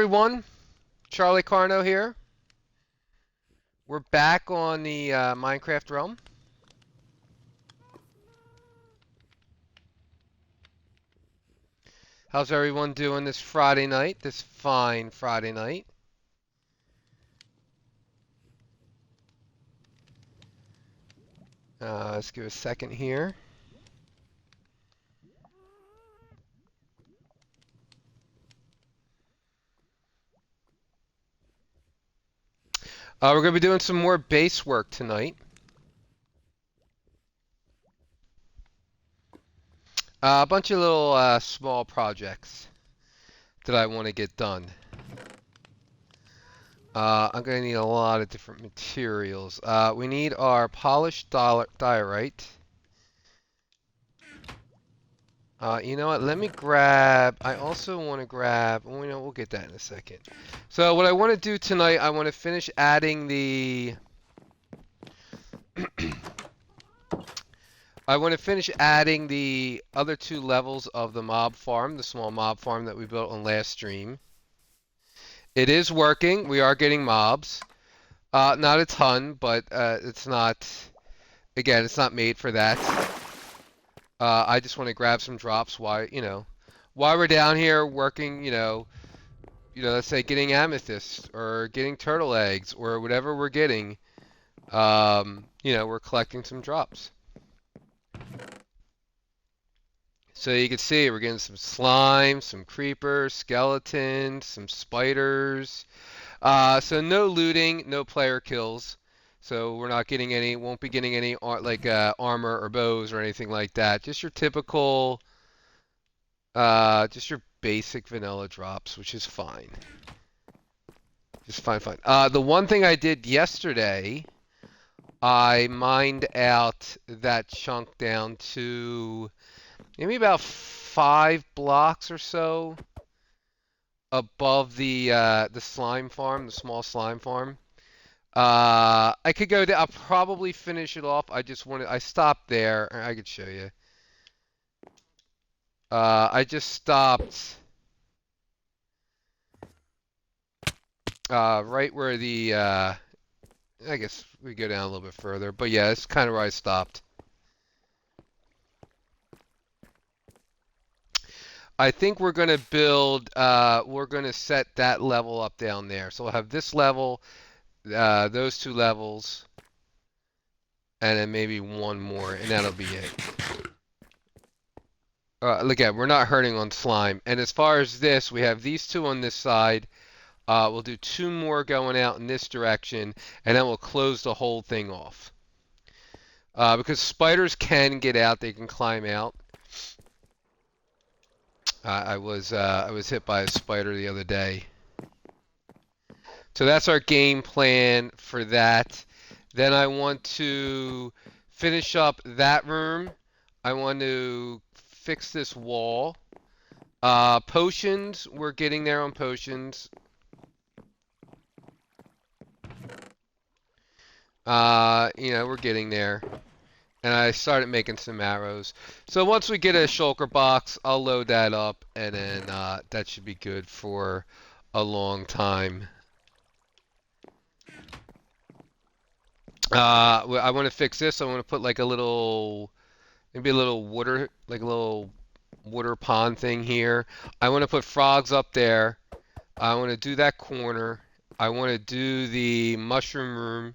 everyone? Charlie Carno here. We're back on the Minecraft realm. How's everyone doing this Friday night? This fine Friday night. Let's give a second here. We're going to be doing some more base work tonight. A bunch of little small projects that I want to get done. I'm going to need a lot of different materials. We need our polished diorite. You know what? Let me grab. I also want to grab. Well, we'll get that in a second. So what I want to do tonight, I want to finish adding the. I want to finish adding the other two levels of the mob farm, the small mob farm that we built on last stream. It is working. We are getting mobs. Not a ton, but it's not. Again, it's not made for that. I just want to grab some drops. While we're down here working, let's say getting amethyst or getting turtle eggs or whatever we're getting, we're collecting some drops. So you can see we're getting some slime, some creepers, skeletons, some spiders. So no looting, no player kills. So we're not getting any, won't be getting any armor or bows or anything like that. Just your typical, just your basic vanilla drops, which is fine. Just fine. The one thing I did yesterday, I mined out that chunk down to maybe about 5 blocks or so above the slime farm, the small slime farm. I could go there. I'll probably finish it off. I stopped there. I could show you. I just stopped right where I guess we go down a little bit further. But yeah, it's kind of where I stopped. I think we're going to we're going to set that level up down there. So we'll have this level, those two levels, and then maybe one more, and that'll be it. Look at, we're not hurting on slime. And as far as this, we have these two on this side. We'll do two more going out in this direction, and then we'll close the whole thing off. Because spiders can get out, they can climb out. I was hit by a spider the other day. So that's our game plan for that. Then I want to finish up that room. I want to fix this wall. Potions, we're getting there on potions. We're getting there. And I started making some arrows. So once we get a shulker box, I'll load that up, and then that should be good for a long time. I want to fix this. I want to put like maybe a little water pond thing here. I want to put frogs up there. I want to do that corner. I want to do the mushroom room.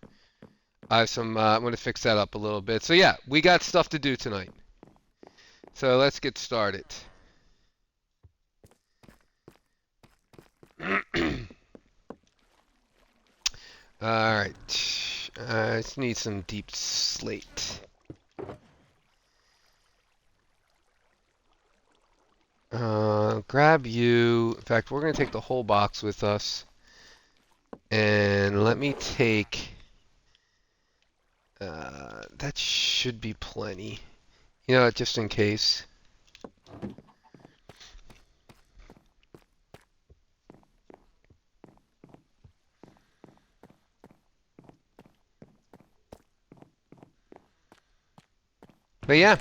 I'm going to fix that up a little bit. So yeah, we got stuff to do tonight. So let's get started. Alright. I just need some deep slate. Grab you. In fact, we're going to take the whole box with us. And let me take... that should be plenty. Just in case. But yeah.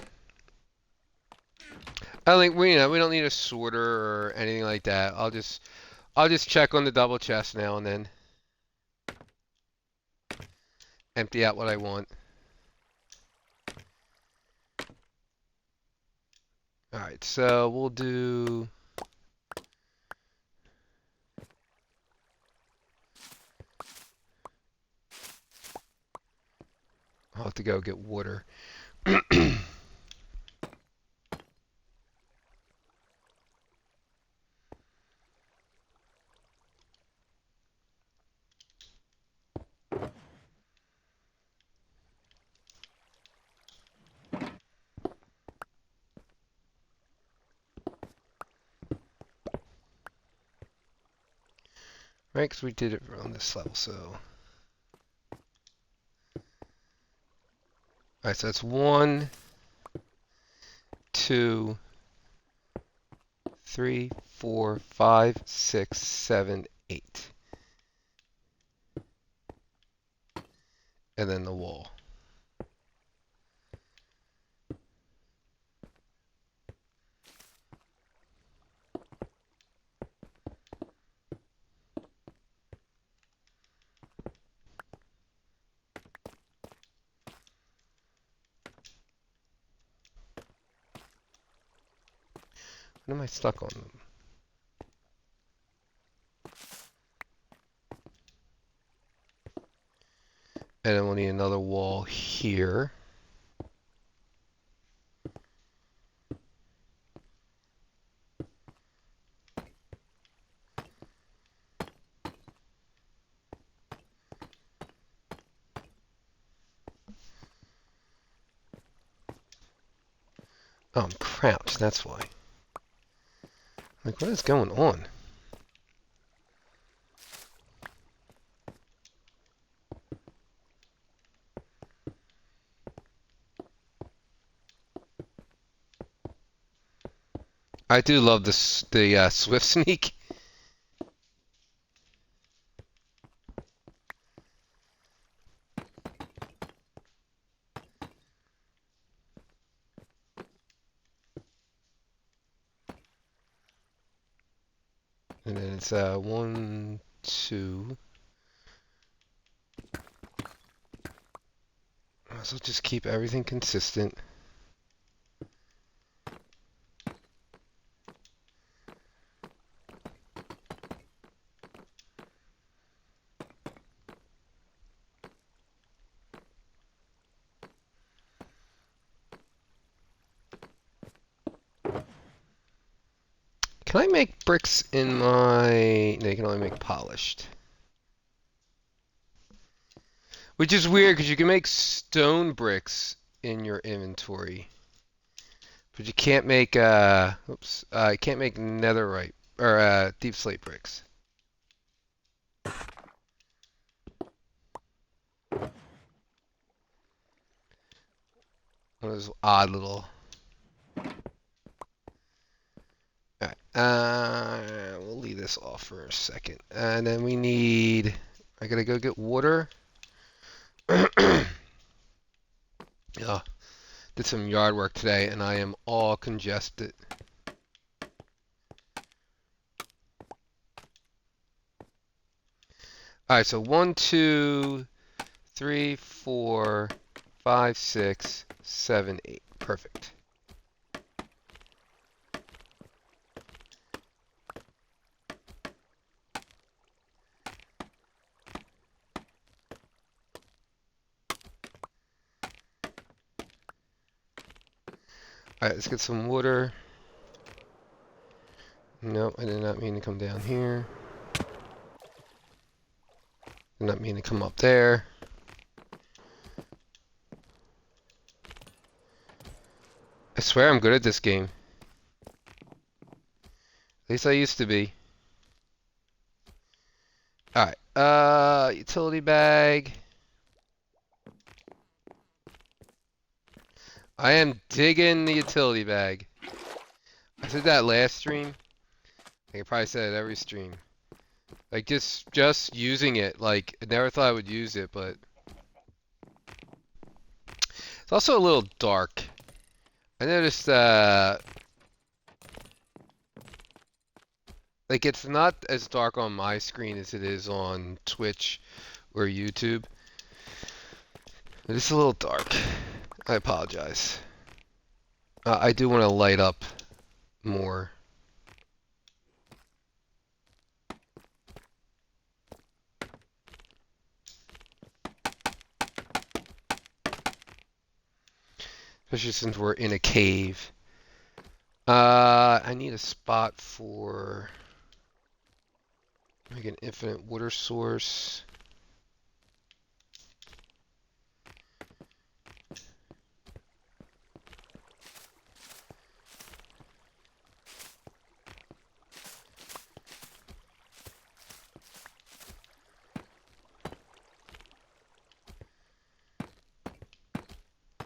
I think we don't need a sorter or anything like that. I'll just check on the double chest now and then. Empty out what I want. Alright, so we'll do... I'll have to go get water. Right, because we did it on this level, so... Alright, so that's 1, 2, 3, 4, 5, 6, 7, 8. And then the wall. What am I stuck on? And then we'll need another wall here. Oh, I'm crouched, that's why. Like, what is going on? I do love this, the swift sneak. And then it's 1, 2. So just keep everything consistent. Can I make bricks in my... No, you can only make polished. Which is weird, because you can make stone bricks in your inventory. But you can't make, you can't make netherite, or, deep slate bricks. One of those odd little... Alright, we'll leave this off for a second. And then we need... I gotta go get water. Oh, did some yard work today, and I am all congested. Alright, so 1, 2, 3, 4, 5, 6, 7, 8. Perfect. Alright, let's get some water. Nope, I did not mean to come down here. Did not mean to come up there. I swear I'm good at this game. At least I used to be. Alright, utility bag. I am digging the utility bag. I said that last stream. I think I probably said it every stream. Like, just using it. Like, I never thought I would use it, but... It's also a little dark. I noticed, Like it's not as dark on my screen as it is on Twitch or YouTube. It's a little dark. I apologize. I do want to light up more. Especially since we're in a cave. I need a spot for make an infinite water source.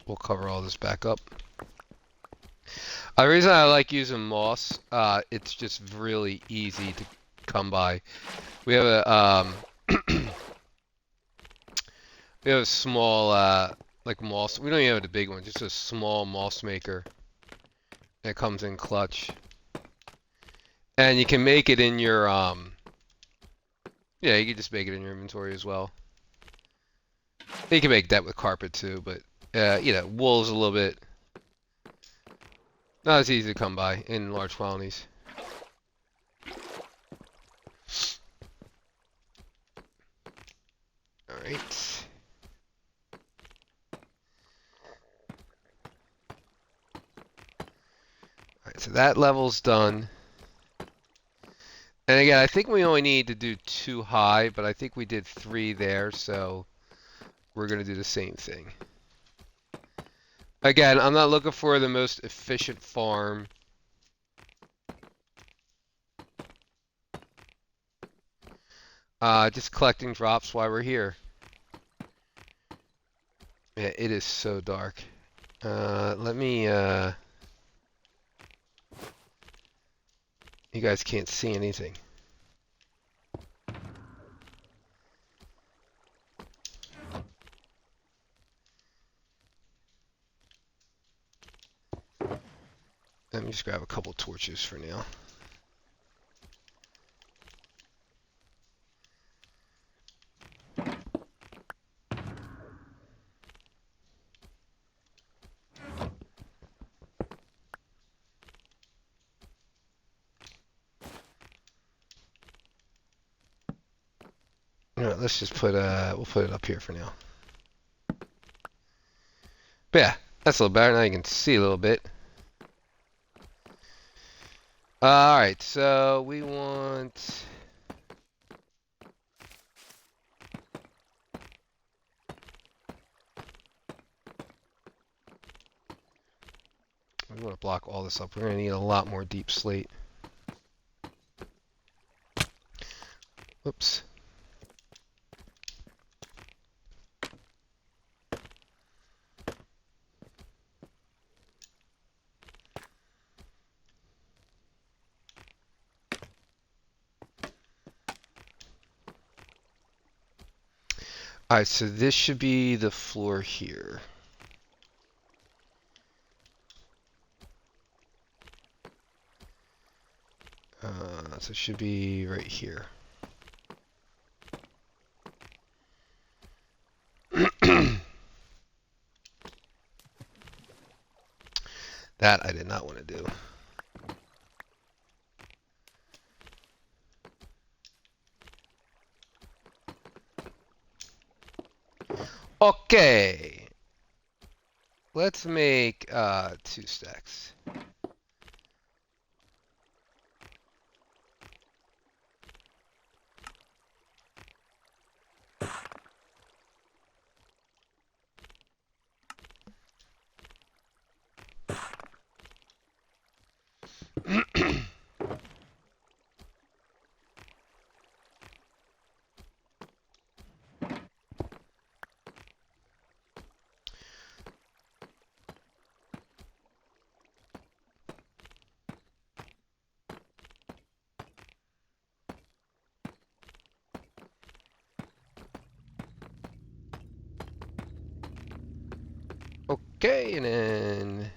We'll cover all this back up. The reason I like using moss, it's just really easy to come by. We have a we have a small like moss. We don't even have the big one, just a small moss maker that comes in clutch. And you can make it in your yeah, you can just make it in your inventory as well. You can make that with carpet too, but you know, wool's a little bit not as easy to come by in large quantities. All right. All right, so that level's done. And again, I think we only need to do 2 high, but I think we did 3 there, so we're going to do the same thing. Again, I'm not looking for the most efficient farm. Just collecting drops while we're here. Yeah, it is so dark. Let me, you guys can't see anything. Let me just grab a couple torches for now. All right, let's just put we'll put it up here for now. But yeah, that's a little better. Now you can see a little bit. All right, so we want. We want to block all this up. We're going to need a lot more deep slate. Whoops. Alright, so this should be the floor here. So it should be right here. That I did not want to do. Okay. Let's make 2 stacks. Okay, and then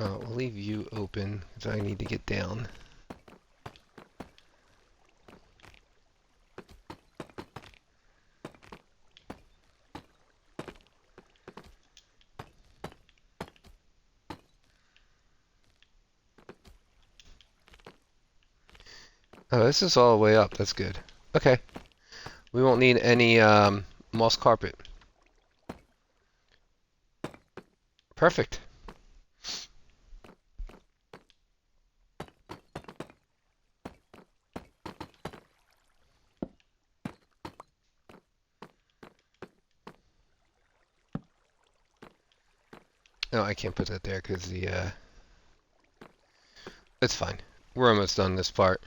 We'll leave you open because I need to get down. Oh, this is all the way up. That's good. Okay. We won't need any moss carpet. Perfect. No, I can't put that there because it's fine. We're almost done this part.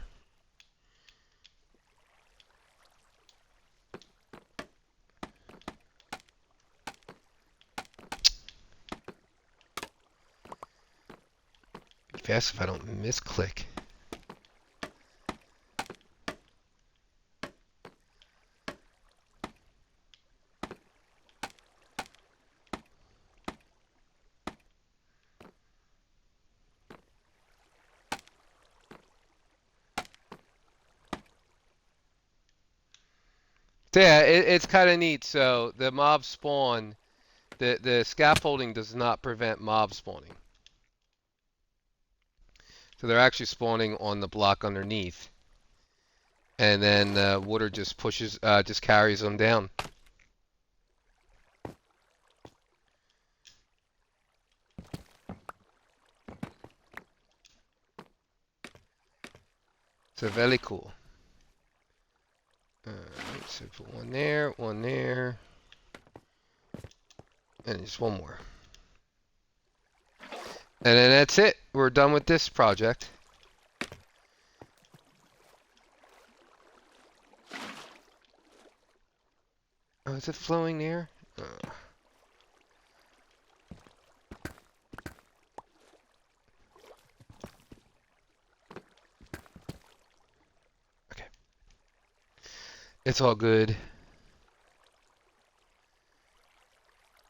Be fast if I don't misclick. So yeah, it's kind of neat. So the mob spawn, the scaffolding does not prevent mob spawning. So they're actually spawning on the block underneath, and then water just just carries them down. So very cool. Alright, so put one there, and just one more. And then that's it. We're done with this project. Oh, is it flowing there? Okay. It's all good.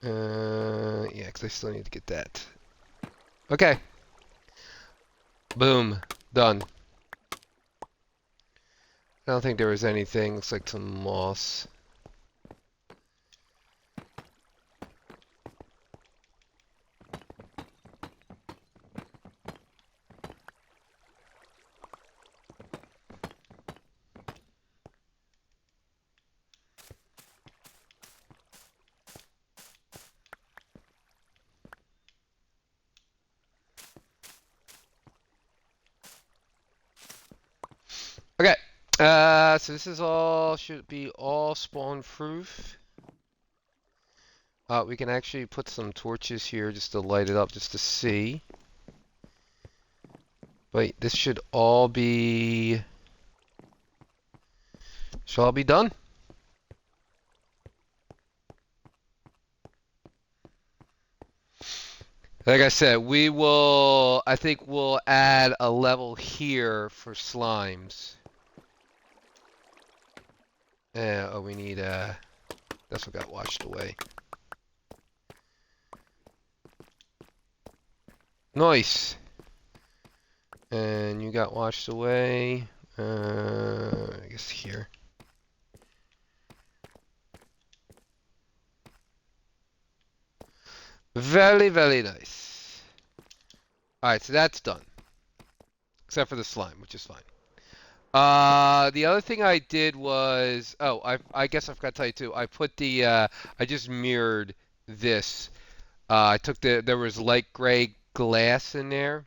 Yeah, because I still need to get that. Okay. Boom. Done. I don't think there was anything. Looks like some moss. Okay. So this is all, should be all spawn proof. We can actually put some torches here just to light it up just to see. But this should all be done. Like I said, I think we'll add a level here for slimes. Oh, we need, that's what got washed away. Nice. And you got washed away. I guess here. Very, very nice. Alright, so that's done. Except for the slime, which is fine. The other thing I did was, oh, I guess I forgot to tell you too. I put I just mirrored this. I took there was light gray glass in there.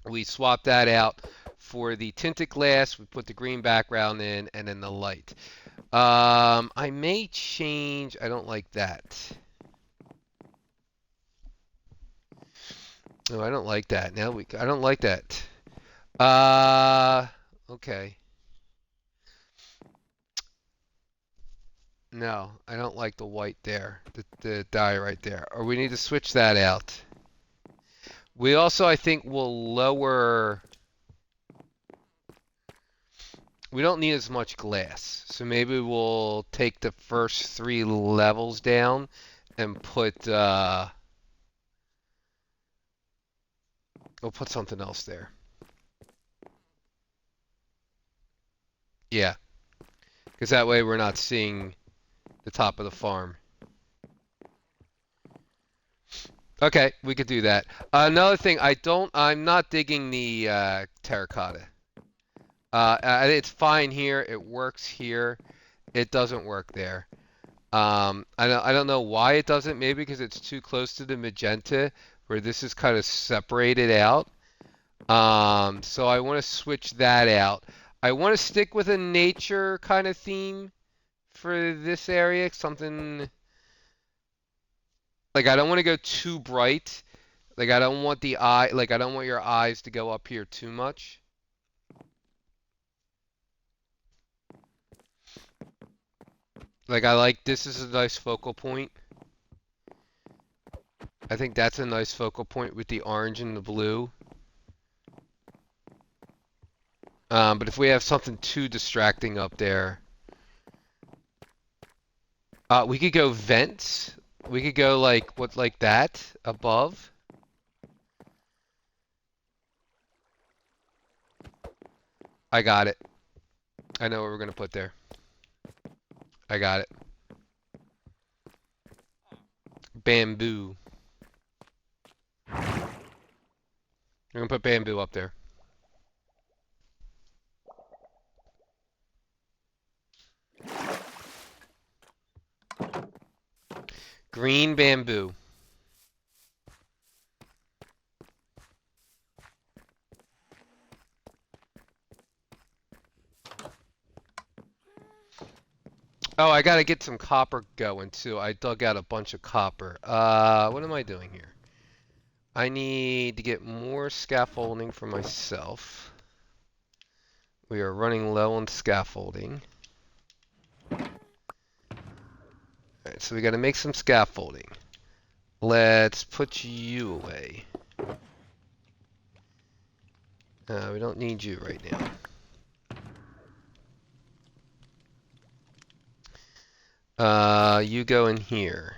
We swapped that out for the tinted glass. We put the green background in, and then the light. I may change. I don't like that. No, I don't like that. I don't like that. Okay. No, I don't like the white there, the dye right there. Or we need to switch that out. We also, I think, will lower. We don't need as much glass, so maybe we'll take the first 3 levels down and put We'll put something else there. Yeah, because that way we're not seeing the top of the farm. Okay, we could do that. Another thing, I'm not digging the terracotta. It's fine here. It works here. It doesn't work there. I don't know why it doesn't. Maybe because it's too close to the magenta, where this is kind of separated out. So I want to switch that out. I want to stick with a nature kind of theme for this area. Something like I don't want to go too bright. Like I don't want I don't want your eyes to go up here too much. Like I like this is a nice focal point. I think that's a nice focal point with the orange and the blue. But if we have something too distracting up there, we could go vents. We could go like that above. I got it. I know what we're gonna put there. I got it. Bamboo. We're gonna put bamboo up there. Green bamboo. Oh, I gotta get some copper going too. I dug out a bunch of copper. What am I doing here? I need to get more scaffolding for myself. We are running low on scaffolding. Alright, so we gotta make some scaffolding. Let's put you away. We don't need you right now. You go in here.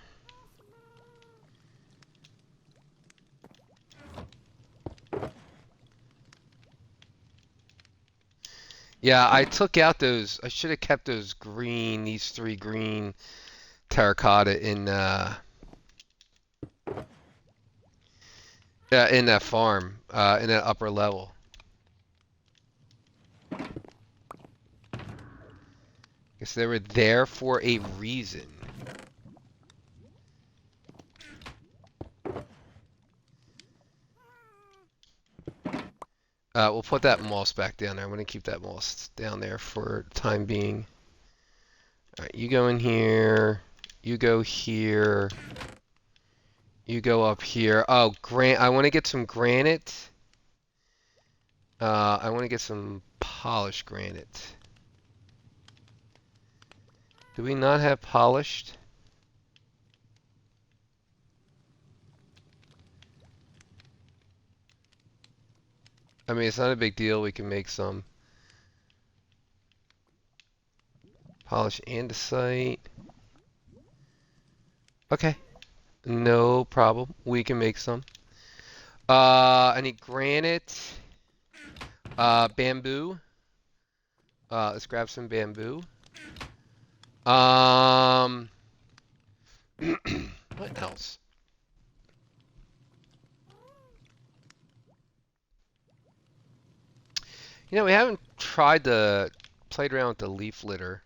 Yeah, I took out those. I should have kept those green, these three green terracotta in that farm, in that upper level. Guess they were there for a reason. We'll put that moss back down there. I'm gonna keep that moss down there for the time being. Alright, you go in here. You go here. You go up here. Oh, I want to get some granite. I want to get some polished granite. Do we not have polished? I mean, it's not a big deal. We can make some. Polish andesite. Okay. No problem. We can make some. I need granite. Bamboo. Let's grab some bamboo. What else? You know, we haven't played around with the leaf litter.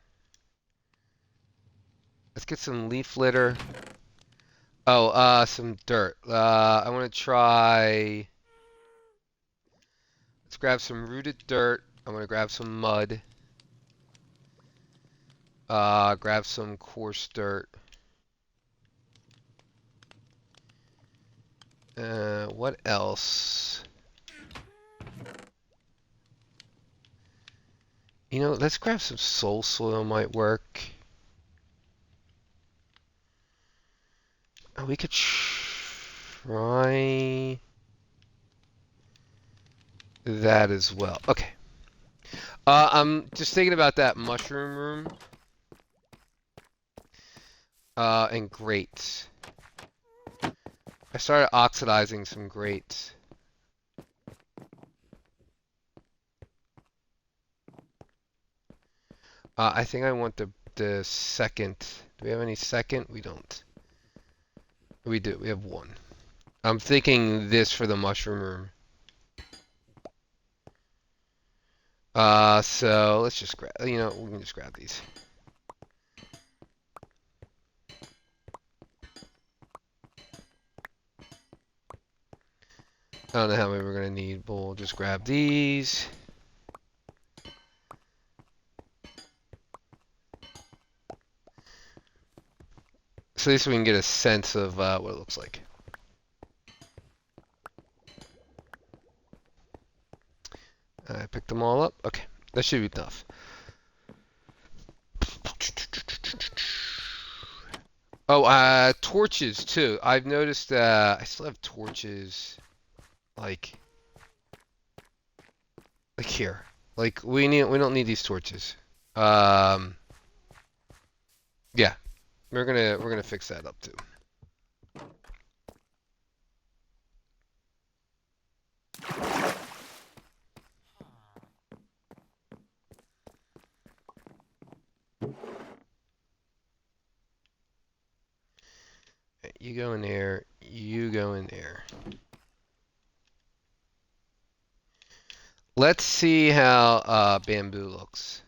Let's get some leaf litter. Oh, some dirt. I want to try. Let's grab some rooted dirt. I'm gonna grab some mud. Grab some coarse dirt. What else? You know, let's grab some soul soil might work. Oh, we could try that as well. Okay. I'm just thinking about that mushroom room. And grates. I started oxidizing some grates. I think I want the second. Do we have any second? We don't. We do. We have one. I'm thinking this for the mushroom room. So let's just grab. You know, we can just grab these. I don't know how many we're gonna need, but we'll just grab these. So at least we can get a sense of what it looks like. I picked them all up. Okay, that should be enough. Oh, torches too. I've noticed I still have torches like here. Like we don't need these torches. Um yeah, we're gonna fix that up too. You go in there, you go in there. Let's see how bamboo looks.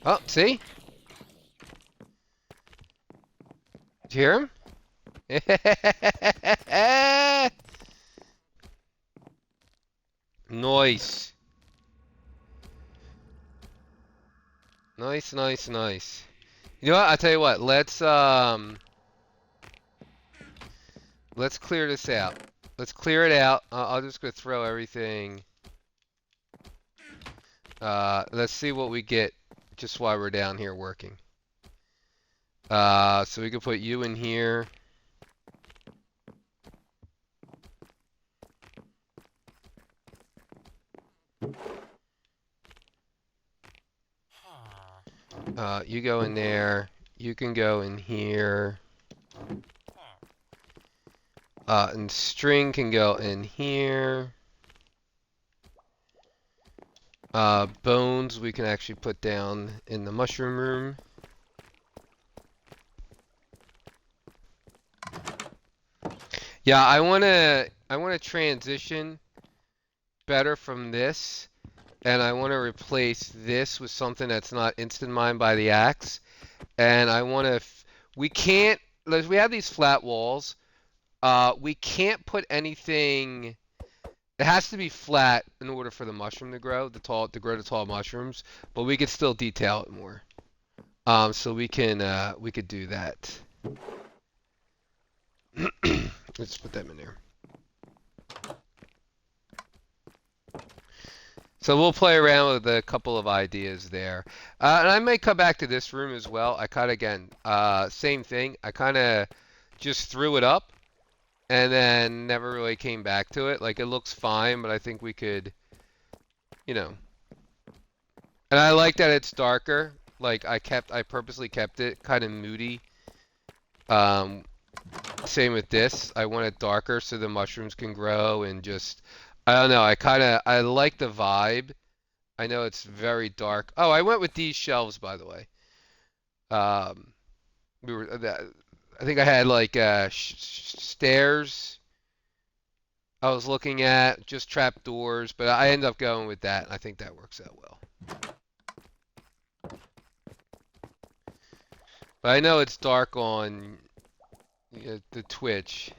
Oh, see? Did you hear him? Nice. Nice, nice, nice. You know what? I'll tell you what. Let's clear this out. Let's clear it out. I'll just go throw everything. Let's see what we get just while we're down here working. So we can put you in here. You go in there. You can go in here. And string can go in here. Bones we can actually put down in the mushroom room. Yeah, I wanna transition better from this, and I wanna replace this with something that's not instant mined by the axe. And I wanna we can't like we have these flat walls. We can't put anything. It has to be flat in order for the mushroom to grow, to grow the tall mushrooms. But we could still detail it more. So we could do that. Let's put them in there. So we'll play around with a couple of ideas there. And I may come back to this room as well. I kind of, again, same thing. I kind of just threw it up and then never really came back to it. Like, it looks fine, but I think we could, you know. And I like that it's darker. Like, I purposely kept it kind of moody. Um, Same with this. I want it darker so the mushrooms can grow and just, I don't know. I like the vibe. I know it's very dark. Oh, I went with these shelves, by the way. Um, I think I had like stairs I was looking at, just trap doors, but I ended up going with that. And I think that works out well. But I know it's dark on the Twitch.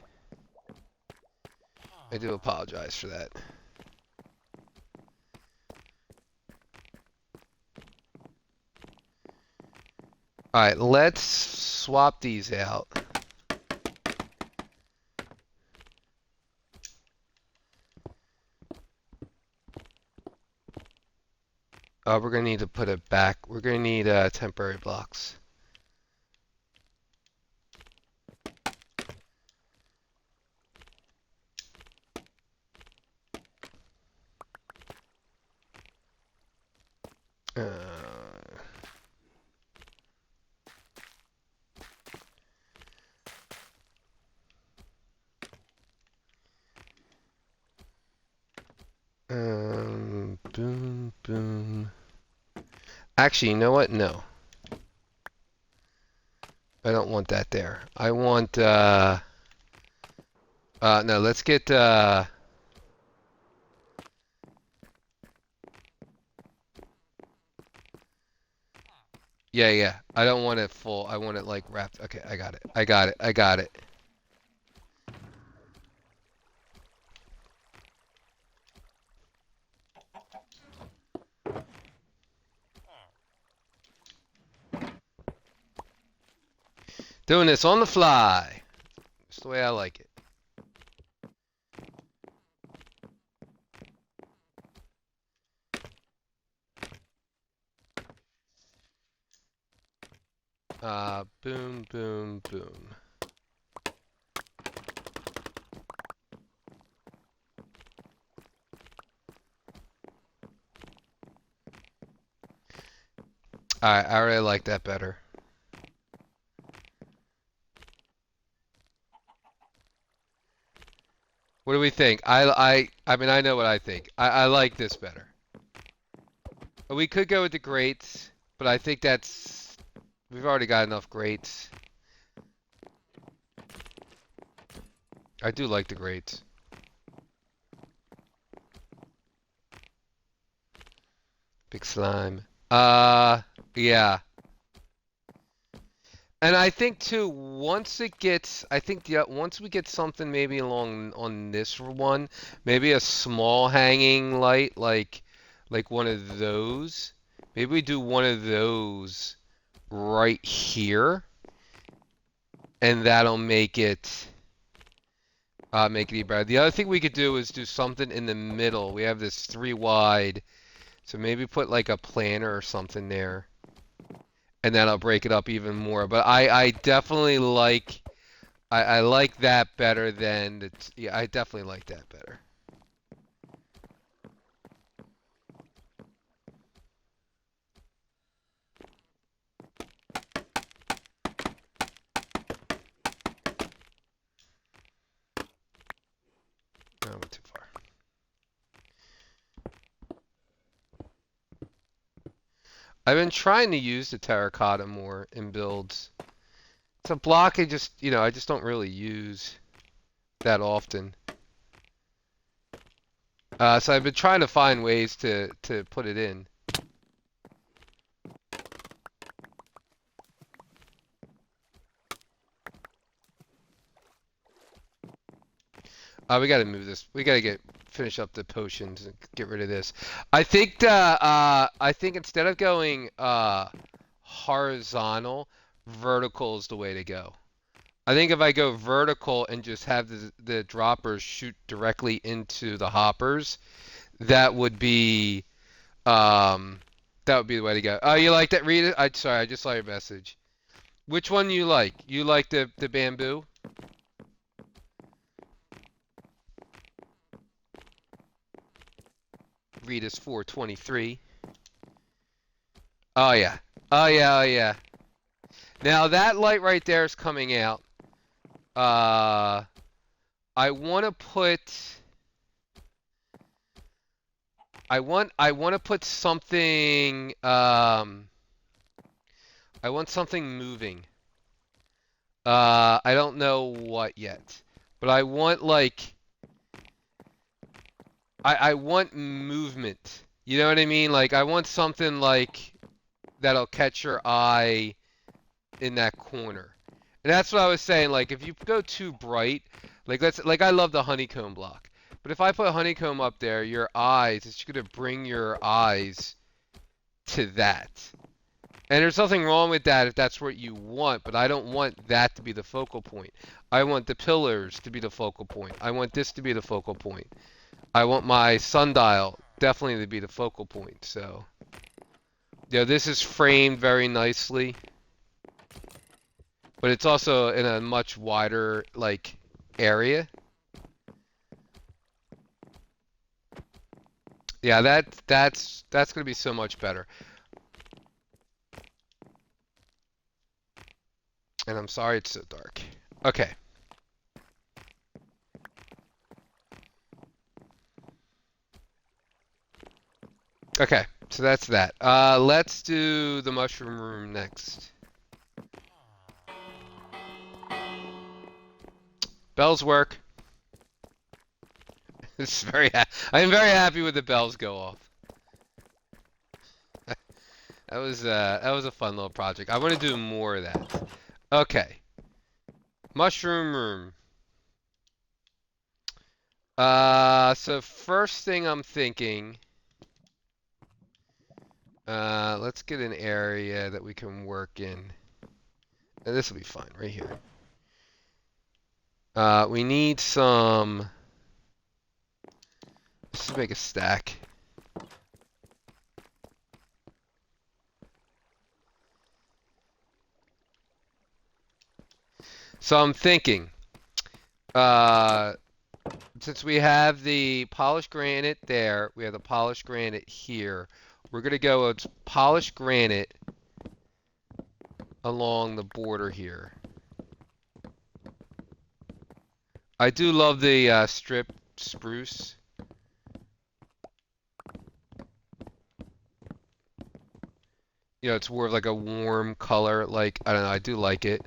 I do apologize for that. All right, let's swap these out. We're gonna need to put it back. We're gonna need temporary blocks. Uh, Boom, boom. Actually, you know what? No. I don't want that there. I want, no, let's get, yeah, yeah. I don't want it full. I want it like wrapped. Okay, I got it. I got it. I got it. Doing this on the fly. Just the way I like it. Boom, boom, boom. Alright, I really like that better. What do we think? I mean, I know what I think. I like this better. We could go with the grates, but I think that's, we've already got enough grates. I do like the grates. Big slime. Yeah. And I think too, once it gets, I think yeah, once we get something maybe along on this one, maybe a small hanging light, like one of those. Maybe we do one of those right here, and that'll make it even better. The other thing we could do is do something in the middle. We have this 3 wide, so maybe put like a planter or something there, and that'll break it up even more. But I definitely like. I like that better than the. Yeah, I definitely like that better. No, I went too far. I've been trying to use the terracotta more in builds. It's a block I just don't really use that often. So I've been trying to find ways to put it in. We got to move this. We got to finish up the potions and get rid of this. I think instead of going horizontal, vertical is the way to go. I think if I go vertical and just have the droppers shoot directly into the hoppers, that would be um that would be the way to go. Oh, you like that? Read it. Sorry, I just saw your message. Which one you like? You like the bamboo? Read is 423. Oh yeah. Oh yeah. Oh yeah. Now that light right there is coming out. Uh, I want to put. I want to put something. I want something moving. I don't know what yet, but I want like. I want movement. You know what I mean? Like I want something like that'll catch your eye in that corner. And that's what I was saying. Like if you go too bright, like I love the honeycomb block. But if I put honeycomb up there, your eyes, it's gonna bring your eyes to that. And there's nothing wrong with that if that's what you want, but I don't want that to be the focal point. I want the pillars to be the focal point. I want this to be the focal point. I want my sundial definitely to be the focal point. So, yeah, this is framed very nicely, but it's also in a much wider like area. Yeah, that's gonna be so much better. And I'm sorry it's so dark. Okay. Okay, so that's that. Let's do the mushroom room next. Bells work. It's I am very happy when the bells go off. That was a fun little project. I want to do more of that. Okay, mushroom room. So first thing I'm thinking, let's get an area that we can work in. And this will be fine right here. We need some. Let's make a stack. So I'm thinking, uh, since we have the polished granite there, we have the polished granite here. We're gonna go with polished granite along the border here. I do love the strip spruce. You know, it's more of like a warm color. Like, I don't know, I do like it.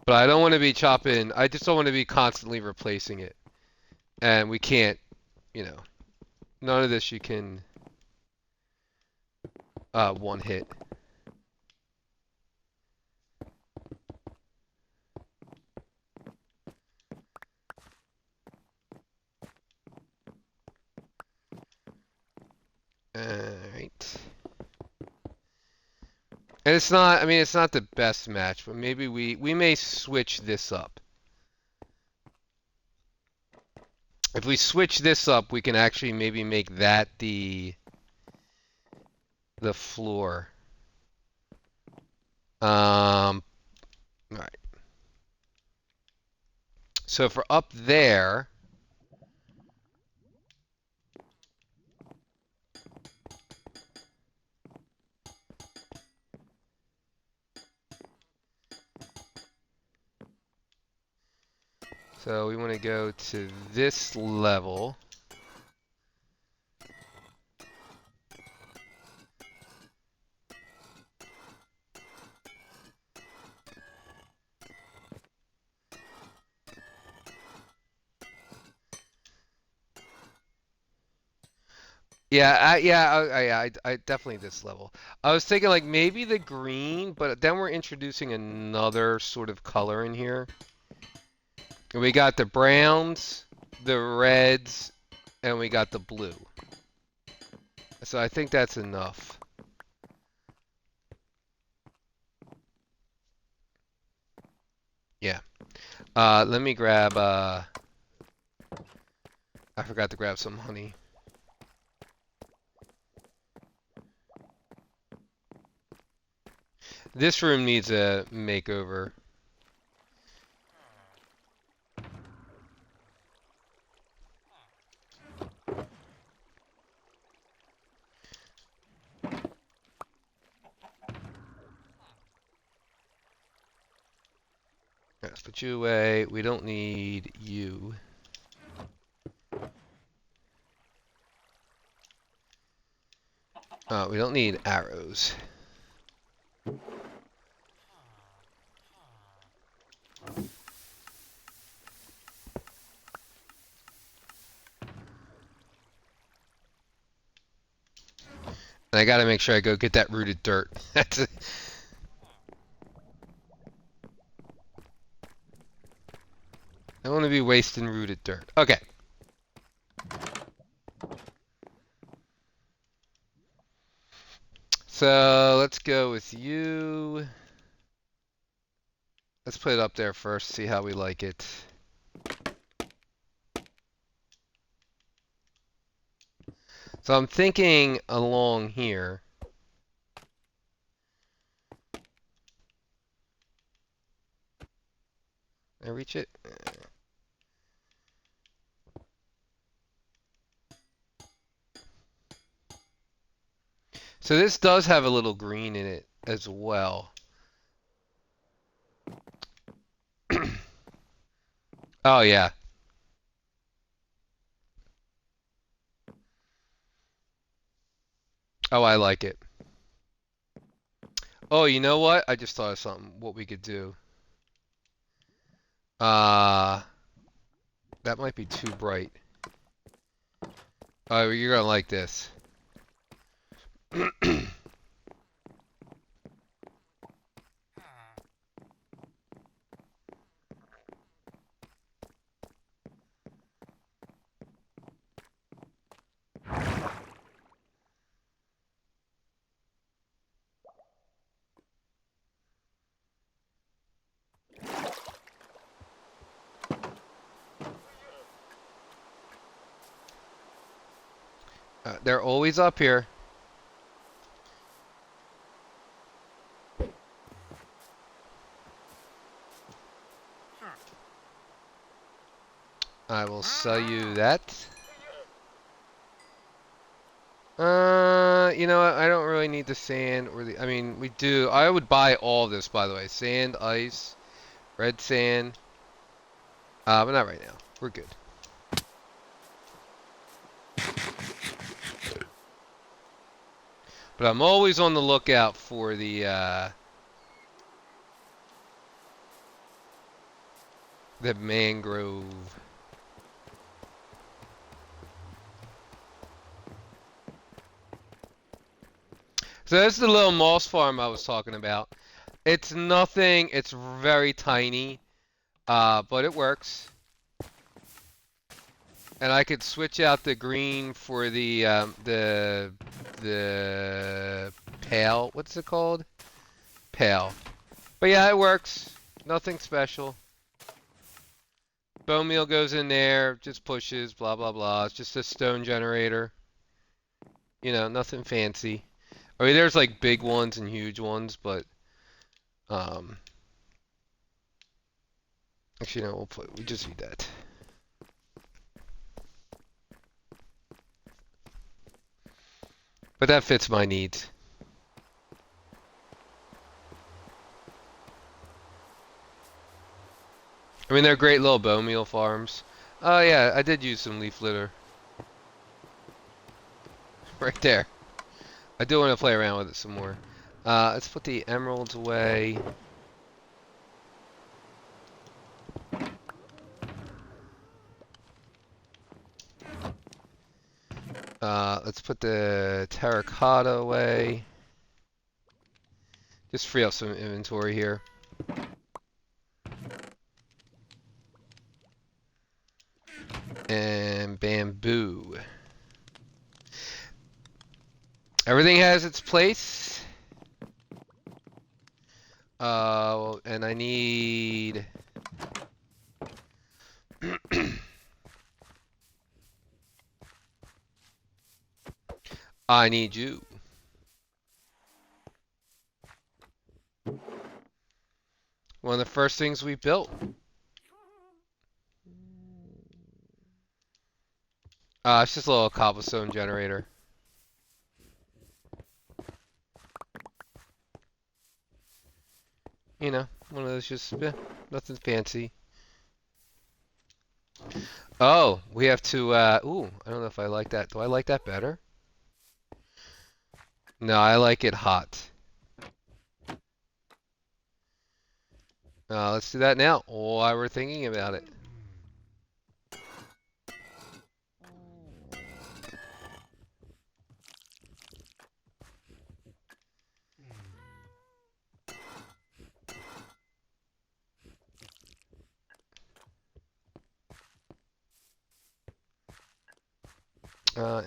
But I don't want to be chopping, I just don't want to be constantly replacing it. And we can't, you know, none of this you can one hit. Alright. And it's not, I mean, it's not the best match, but maybe we may switch this up. If we switch this up, we can actually maybe make that the floor. All right. So for up there, so we want to go to this level. I definitely this level. I was thinking like maybe the green, but then we're introducing another sort of color in here. We got the browns, the reds, and we got the blue. So I think that's enough. Yeah. Let me grab, I forgot to grab some honey. This room needs a makeover. Let's put you away. We don't need you. We don't need arrows. And I gotta make sure I go get that rooted dirt. That's a... I want to be wasting rooted dirt. Okay. So let's go with you. Let's put it up there first, see how we like it. So I'm thinking along here. Can I reach it? So this does have a little green in it as well. Oh yeah. Oh, I like it. Oh, you know what? I just thought of something. What we could do. Uh, that might be too bright. Oh, you're gonna like this. They're always up here. I will sell you that. You know what? I don't really need the sand or the. I mean, we do. I would buy all this, by the way. Sand, ice, red sand. But not right now. We're good. But I'm always on the lookout for the mangrove. So this is the little moss farm I was talking about. It's nothing. It's very tiny. But it works. And I could switch out the green for the pale. What's it called? Pale. But yeah, it works. Nothing special. Bone meal goes in there, just pushes, blah blah blah. It's just a stone generator. You know, nothing fancy. I mean, there's like big ones and huge ones, but um, actually, no, we just need that. But that fits my needs. I mean, they're great little bone meal farms. Oh yeah, I did use some leaf litter right there. I do want to play around with it some more. Let's put the emeralds away. Let's put the terracotta away. Just free up some inventory here. And bamboo. Everything has its place. And I need... I need you. One of the first things we built. It's just a little cobblestone generator. You know, one of those just, nothing fancy. Oh, we have to, ooh, I don't know if I like that. Do I like that better? No, I like it hot. Let's do that now, while we're thinking about it.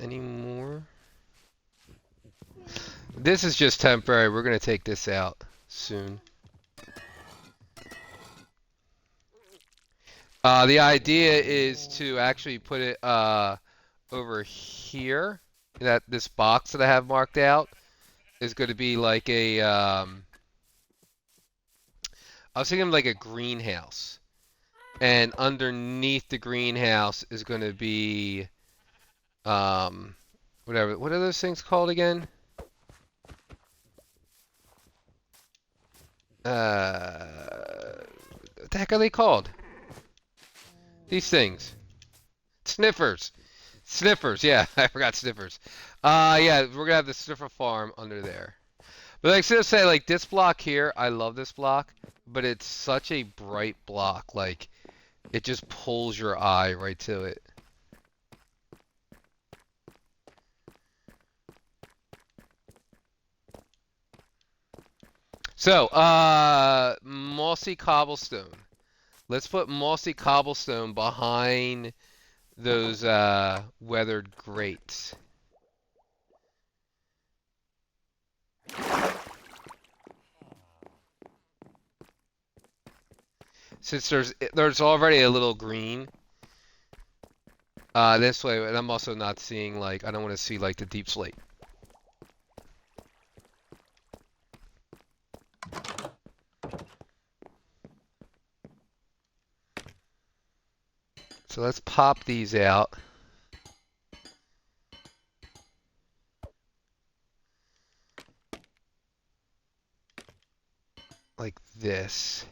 Any more? This is just temporary. We're gonna take this out soon. The idea is to actually put it over here. That this box that I have marked out is going to be like a I was thinking of like a greenhouse, and underneath the greenhouse is going to be um whatever. What are those things called again? What the heck are they called? These things. Sniffers. Sniffers, yeah, I forgot sniffers. Yeah, we're gonna have the sniffer farm under there. But like I say, like this block here, I love this block, but it's such a bright block, like it just pulls your eye right to it. So, mossy cobblestone. Let's put mossy cobblestone behind those weathered grates. Since there's already a little green this way, and I'm also not seeing like I don't want to see like the deep slate. So let's pop these out like this.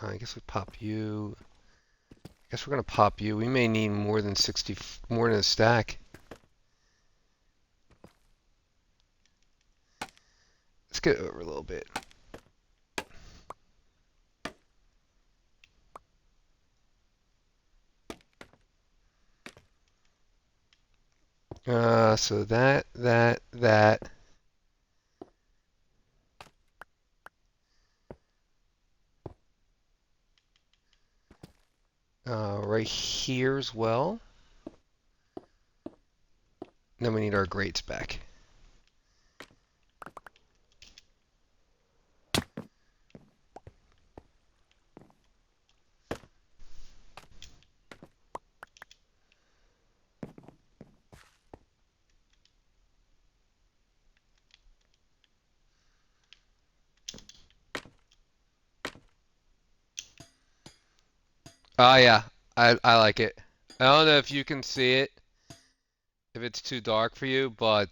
I guess we pop you. I guess we're gonna pop you. We may need more than 60, more than a stack. Let's get over a little bit. So that. Right here as well. Then we need our grates back. Oh yeah, I like it. I don't know if you can see it, if it's too dark for you, but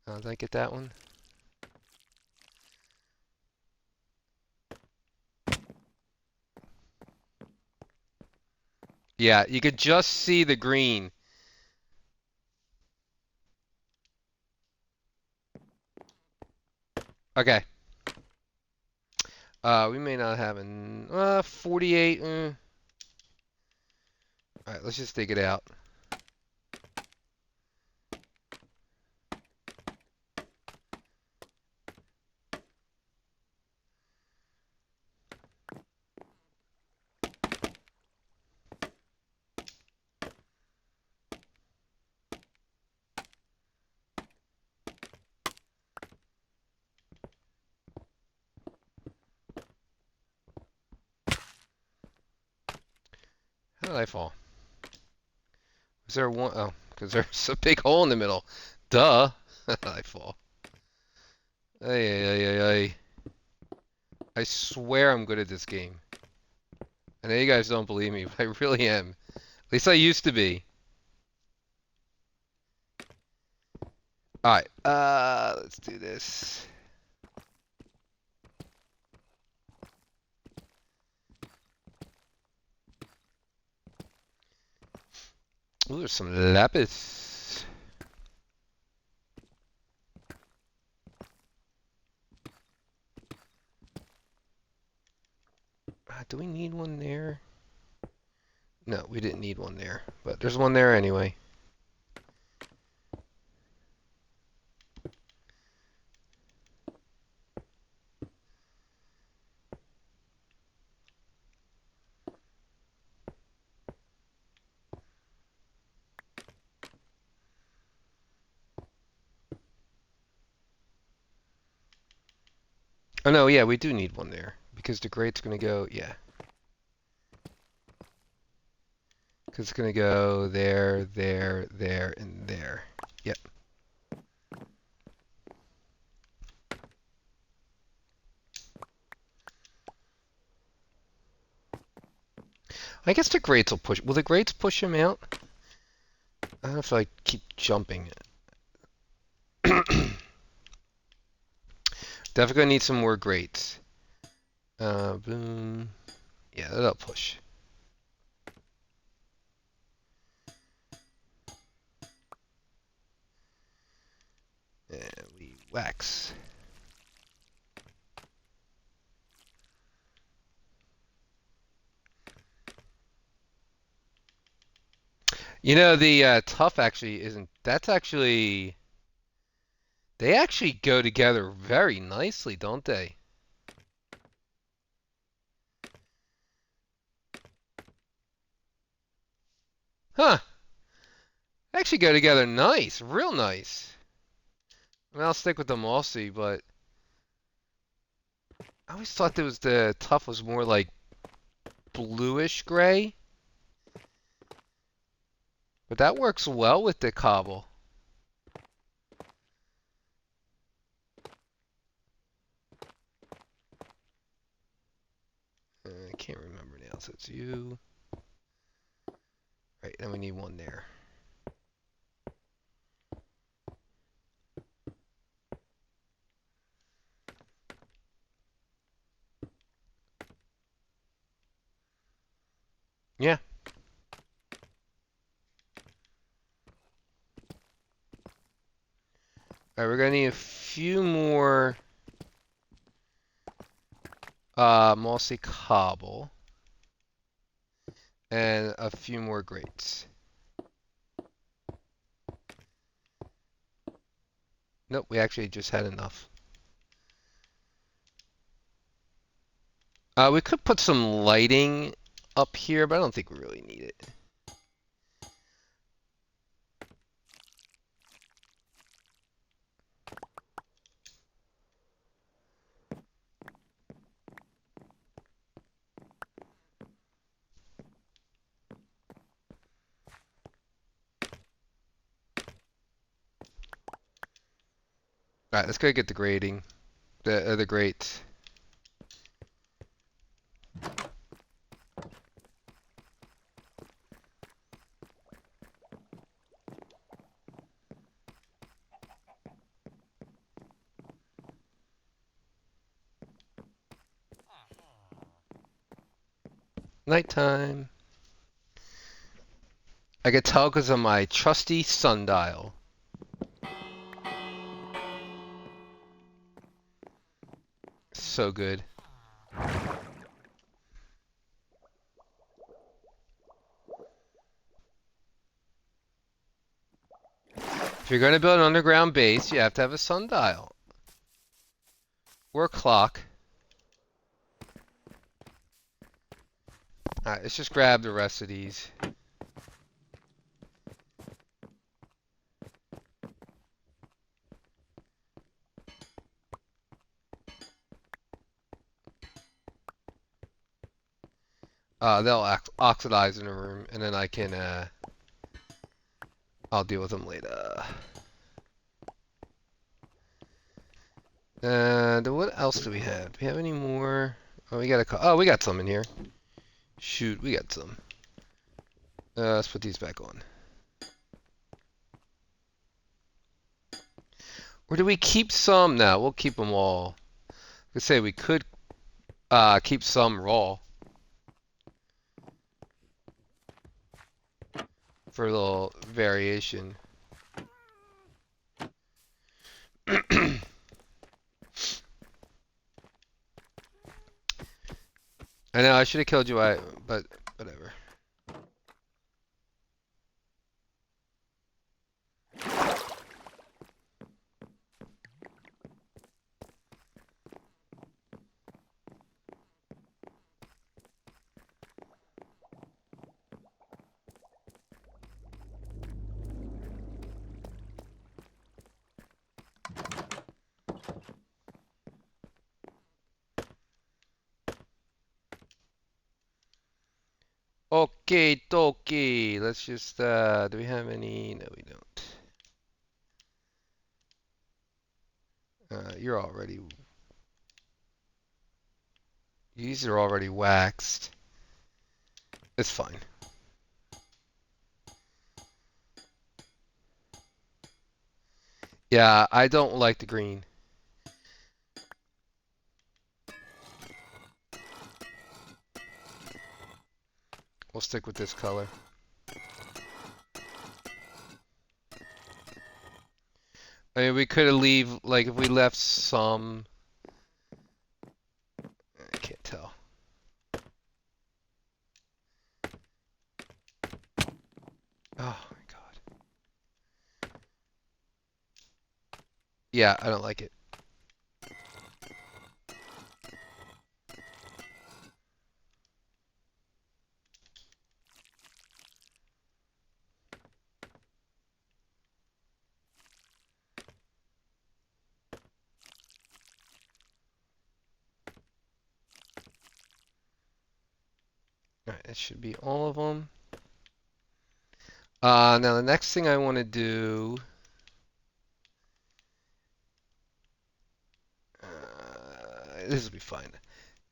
did I get that one? Yeah, you could just see the green. Okay. We may not have an 48. All right, let's just dig it out. How did I fall? Was there one? Oh, because there's a big hole in the middle. Duh. I fall. Ay, ay, ay, ay, ay. I swear I'm good at this game. I know you guys don't believe me, but I really am. At least I used to be. Alright, let's do this. Ooh, there's some lapis. Do we need one there? No, we didn't need one there, but there's one there anyway. Oh no, yeah, we do need one there because the grate's gonna go, yeah. Because it's gonna go there, there, there, and there. Yep. I guess the grates will push. Will the grates push him out? I don't know if I keep jumping. Definitely gonna need some more grates. Boom. Yeah, that'll push. And we wax. You know, the tough actually isn't. That's actually. They actually go together very nicely, don't they? Huh. They actually go together nice. Real nice. I mean, I'll stick with the mossy, but I always thought there was the tough was more like bluish gray. But that works well with the cobble. I can't remember now, so it's you. Right, then we need one there. Yeah. Alright, we're gonna need a few more mossy cobble and a few more grates. Nope, we actually just had enough. We could put some lighting up here, but I don't think we really need it. Alright, let's go get the grading. The grates. Nighttime. I could tell because of my trusty sundial. So good. If you're going to build an underground base, you have to have a sundial. Or a clock. Alright, let's just grab the rest of these. They'll oxidize in a room, and then I can, I'll deal with them later. And what else do we have? Do we have any more? Oh, we got some in here. Shoot, we got some. Let's put these back on. Or do we keep some? No, we'll keep them all. I say we could keep some raw for a little variation. I know I should have killed you, but whatever. Okay, dokie. Let's just do we have any? No, we don't. You're already. These are already waxed. It's fine. Yeah, I don't like the green. We'll stick with this color. I mean, we could have leave, like, if we left some... I can't tell. Oh, my God. Yeah, I don't like it. Alright, that should be all of them. Now the next thing I want to do... this will be fine.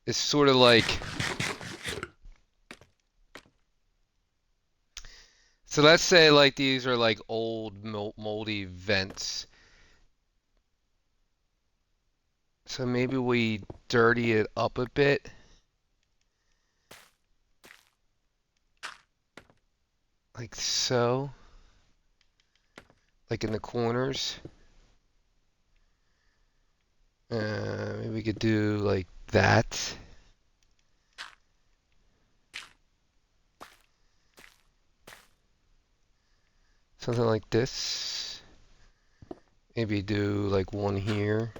It's sort of like... So let's say like these are like old moldy vents. So maybe we dirty it up a bit. Like so. Like in the corners. Maybe we could do like that. Something like this. Maybe do like one here.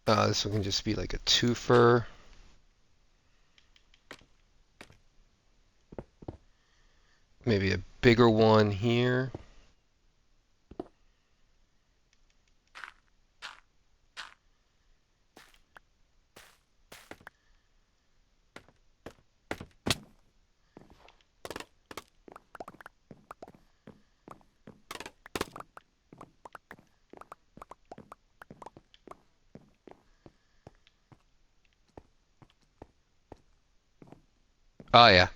This one can just be like a twofer. Maybe a bigger one here. Oh yeah,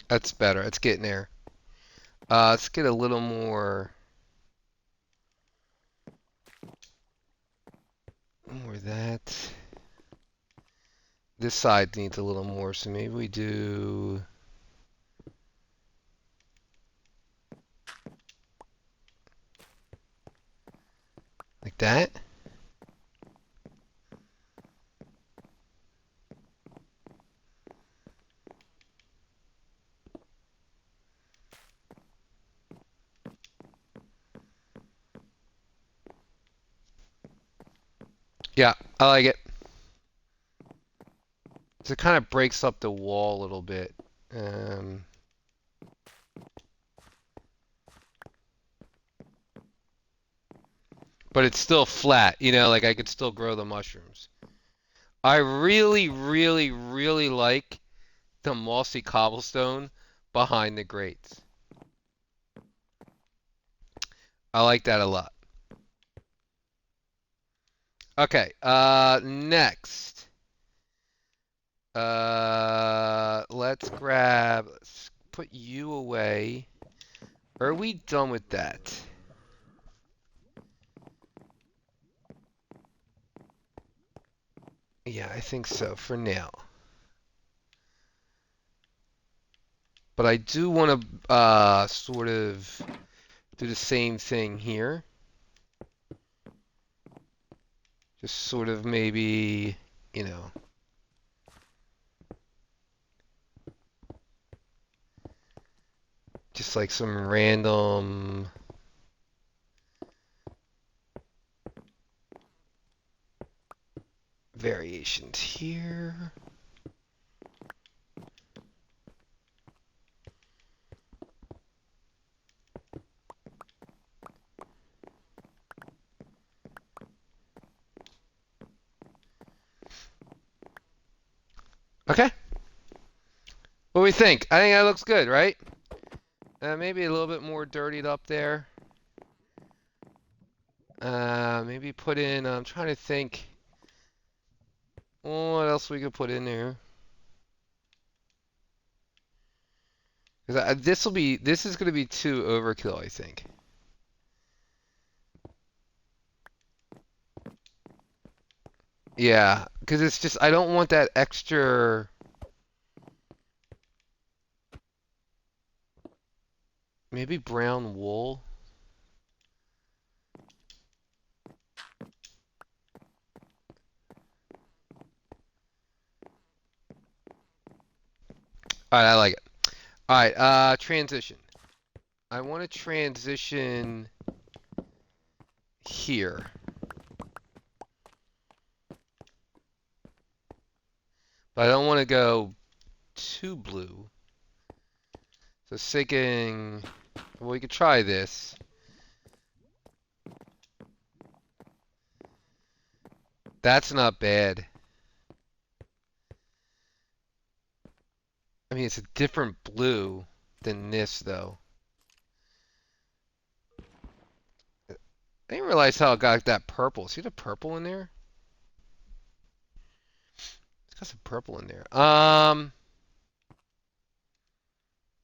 that's better. It's getting there. Let's get a little more of that. This side needs a little more, so maybe we do like that. Yeah, I like it. So it kind of breaks up the wall a little bit. Um, but it's still flat, you know, like I could still grow the mushrooms. I really, really, really like the mossy cobblestone behind the grates. I like that a lot. Okay, next. Let's put you away. Are we done with that? Yeah, I think so for now. But I do want to sort of do the same thing here. Just sort of maybe, you know, just like some random variations here. Okay. What do we think? I think that looks good, right? Maybe a little bit more dirtied up there. Maybe put in, I'm trying to think what else we could put in there. Because this is going to be too overkill, I think. Yeah, because it's just I don't want that extra. Maybe brown wool. All right, I like it. All right, transition. I want to transition here, but I don't want to go too blue. So thinking, well, we could try this. That's not bad. I mean, it's a different blue than this, though. I didn't realize how it got that purple. See the purple in there? It's got some purple in there.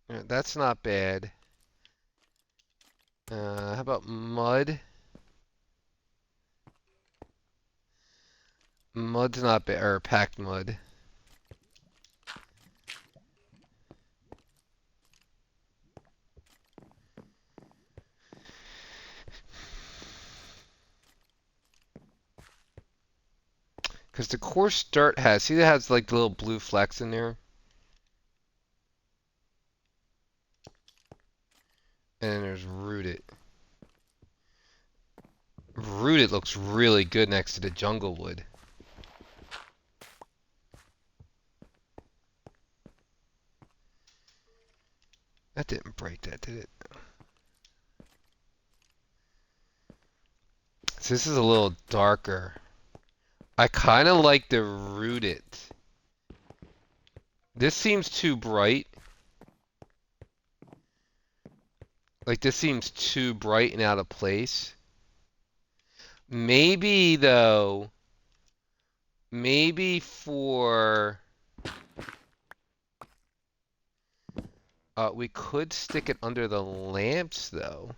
Yeah, that's not bad. How about mud? Mud's not bad, or packed mud. Because the coarse dirt has, see, it has like the little blue flecks in there, and then there's rooted. Rooted looks really good next to the jungle wood. That didn't break that, did it? So this is a little darker. I kind of like the rooted. This seems too bright. Like this seems too bright and out of place. Maybe though, maybe for we could stick it under the lamps though.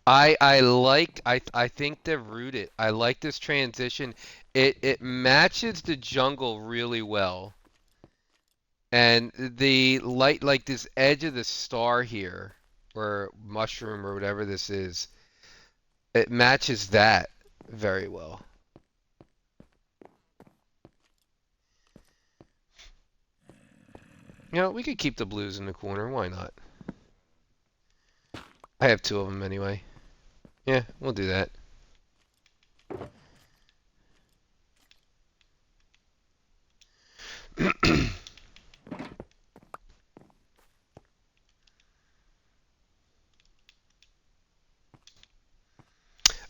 I think they're rooted. I like this transition. It matches the jungle really well. And the light, like this edge of the star here, or mushroom or whatever this is, it matches that very well. You know, we could keep the blues in the corner. Why not? I have two of them anyway. Yeah, we'll do that.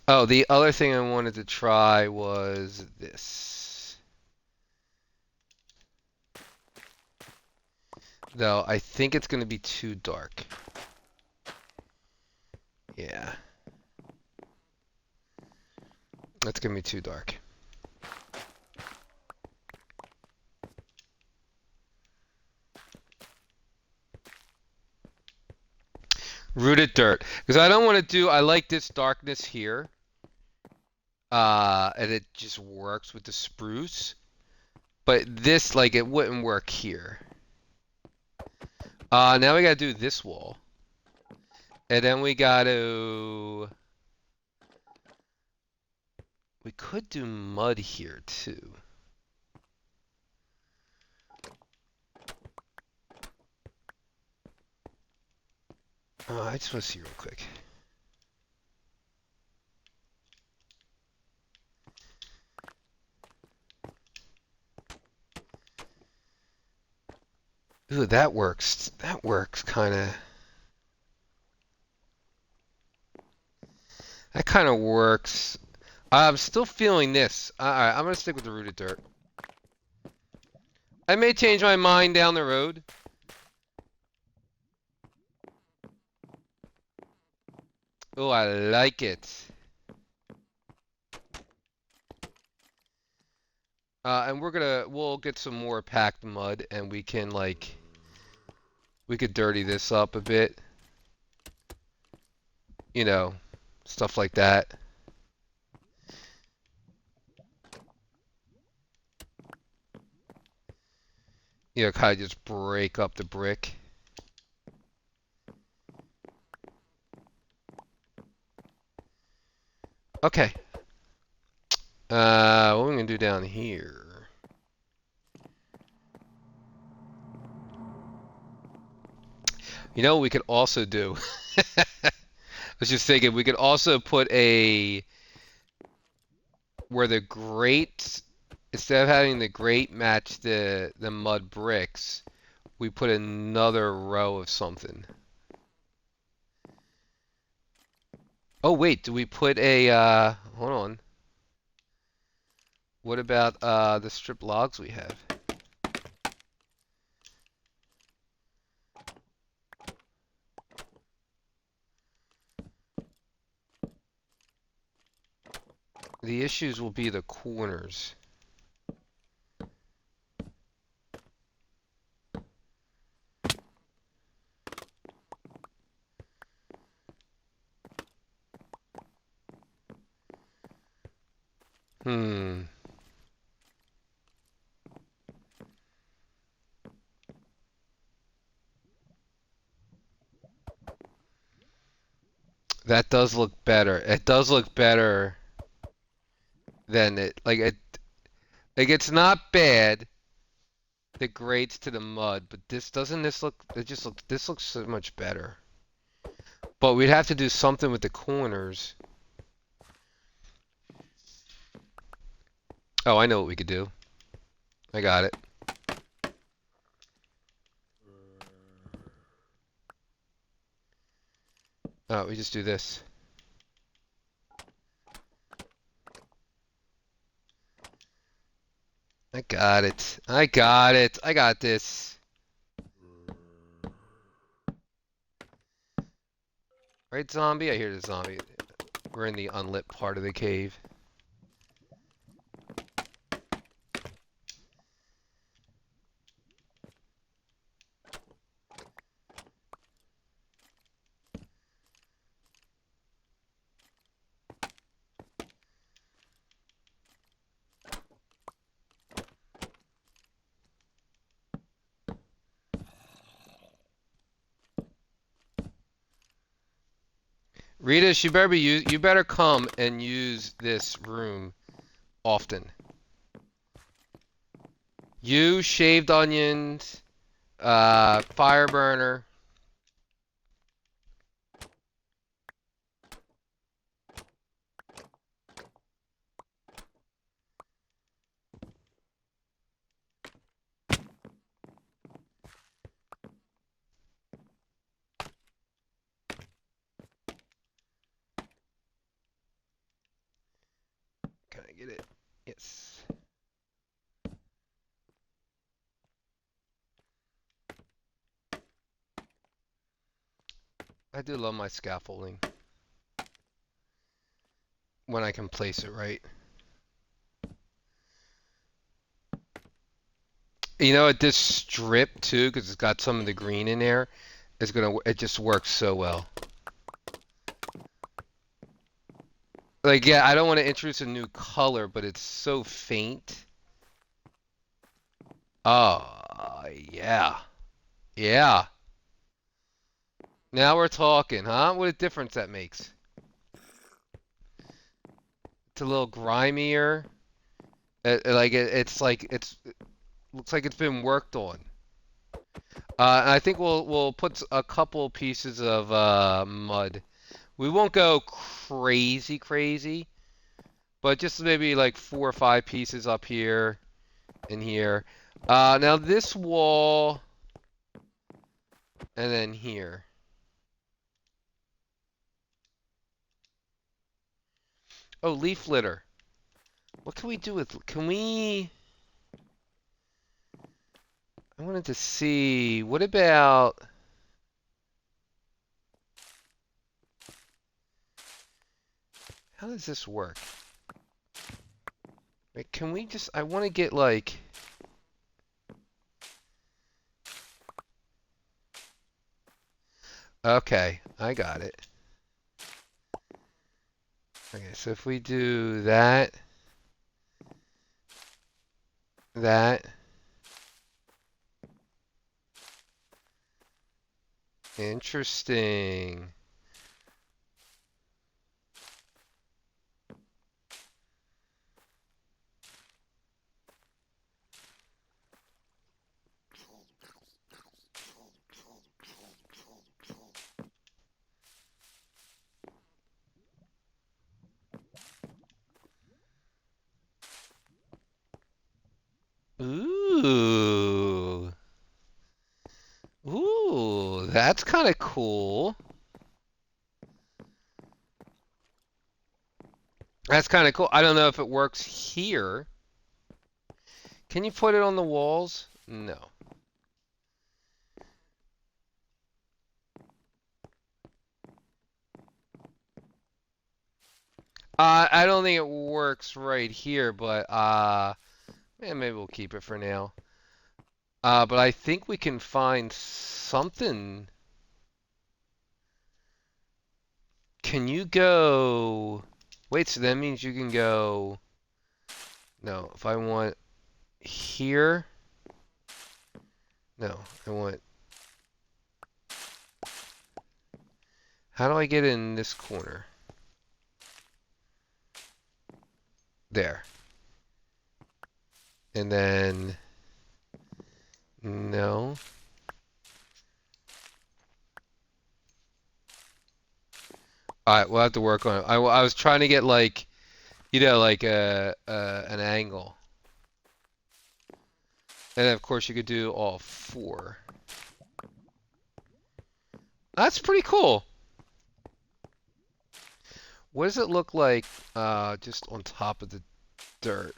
Oh, the other thing I wanted to try was this. Though I think it's going to be too dark. Yeah, that's going to be too dark. Rooted dirt. Because I don't want to do, I like this darkness here. And it just works with the spruce. But this, like, it wouldn't work here. Now we gotta do this wall. And then we gotta... We could do mud here, too. I just want to see real quick. Ooh, that works. That works, kind of. That kind of works. I'm still feeling this. Alright, I'm gonna stick with the rooted dirt. I may change my mind down the road. Oh, I like it. And we'll get some more packed mud and we can like, we could dirty this up a bit, you know, stuff like that. You know, kind of just break up the brick. Okay. What are we gonna do down here? You know what we could also do? I was just thinking we could also put a where the grate instead of having the grate match the mud bricks, we put another row of something. Oh wait, do we put a hold on. What about the strip logs we have? The issues will be the corners. Hmm. That does look better. It does look better than it like it's not bad. The grades to the mud, but this look it just looks this looks so much better. But we'd have to do something with the corners. Oh, I know what we could do. I got it. Oh, we just do this. I got it. I got it. I got this. Right, zombie? I hear the zombie. We're in the unlit part of the cave. Rita, you better come and use this room often. You shaved onions, fire burner. Can I get it? Yes. I do love my scaffolding when I can place it right. You know, at this strip too, because it's got some of the green in there, it just works so well. Like, yeah, I don't want to introduce a new color, but it's so faint. Oh, yeah. Yeah. Now we're talking, huh? What a difference that makes. It's a little grimier. It's like it looks like it's been worked on. And I think we'll put a couple pieces of mud. We won't go crazy crazy, but just maybe like 4 or 5 pieces up here and here. Now this wall and then here. Oh, leaf litter. What can we do with? Can we? I wanted to see. What about? How does this work? Wait, can we just, I want to get like, okay, I got it. Okay, so if we do that, that, interesting. Ooh. Ooh, that's kind of cool. That's kind of cool. I don't know if it works here. Can you put it on the walls? No. I don't think it works right here, but maybe we'll keep it for now. But I think we can find something. Can you go? Wait, so that means you can go. No, if I want here. No, I want. How do I get in this corner? There. And then. No. Alright, we'll have to work on it. I was trying to get like, like an angle. And of course you could do all four. That's pretty cool. What does it look like just on top of the dirt?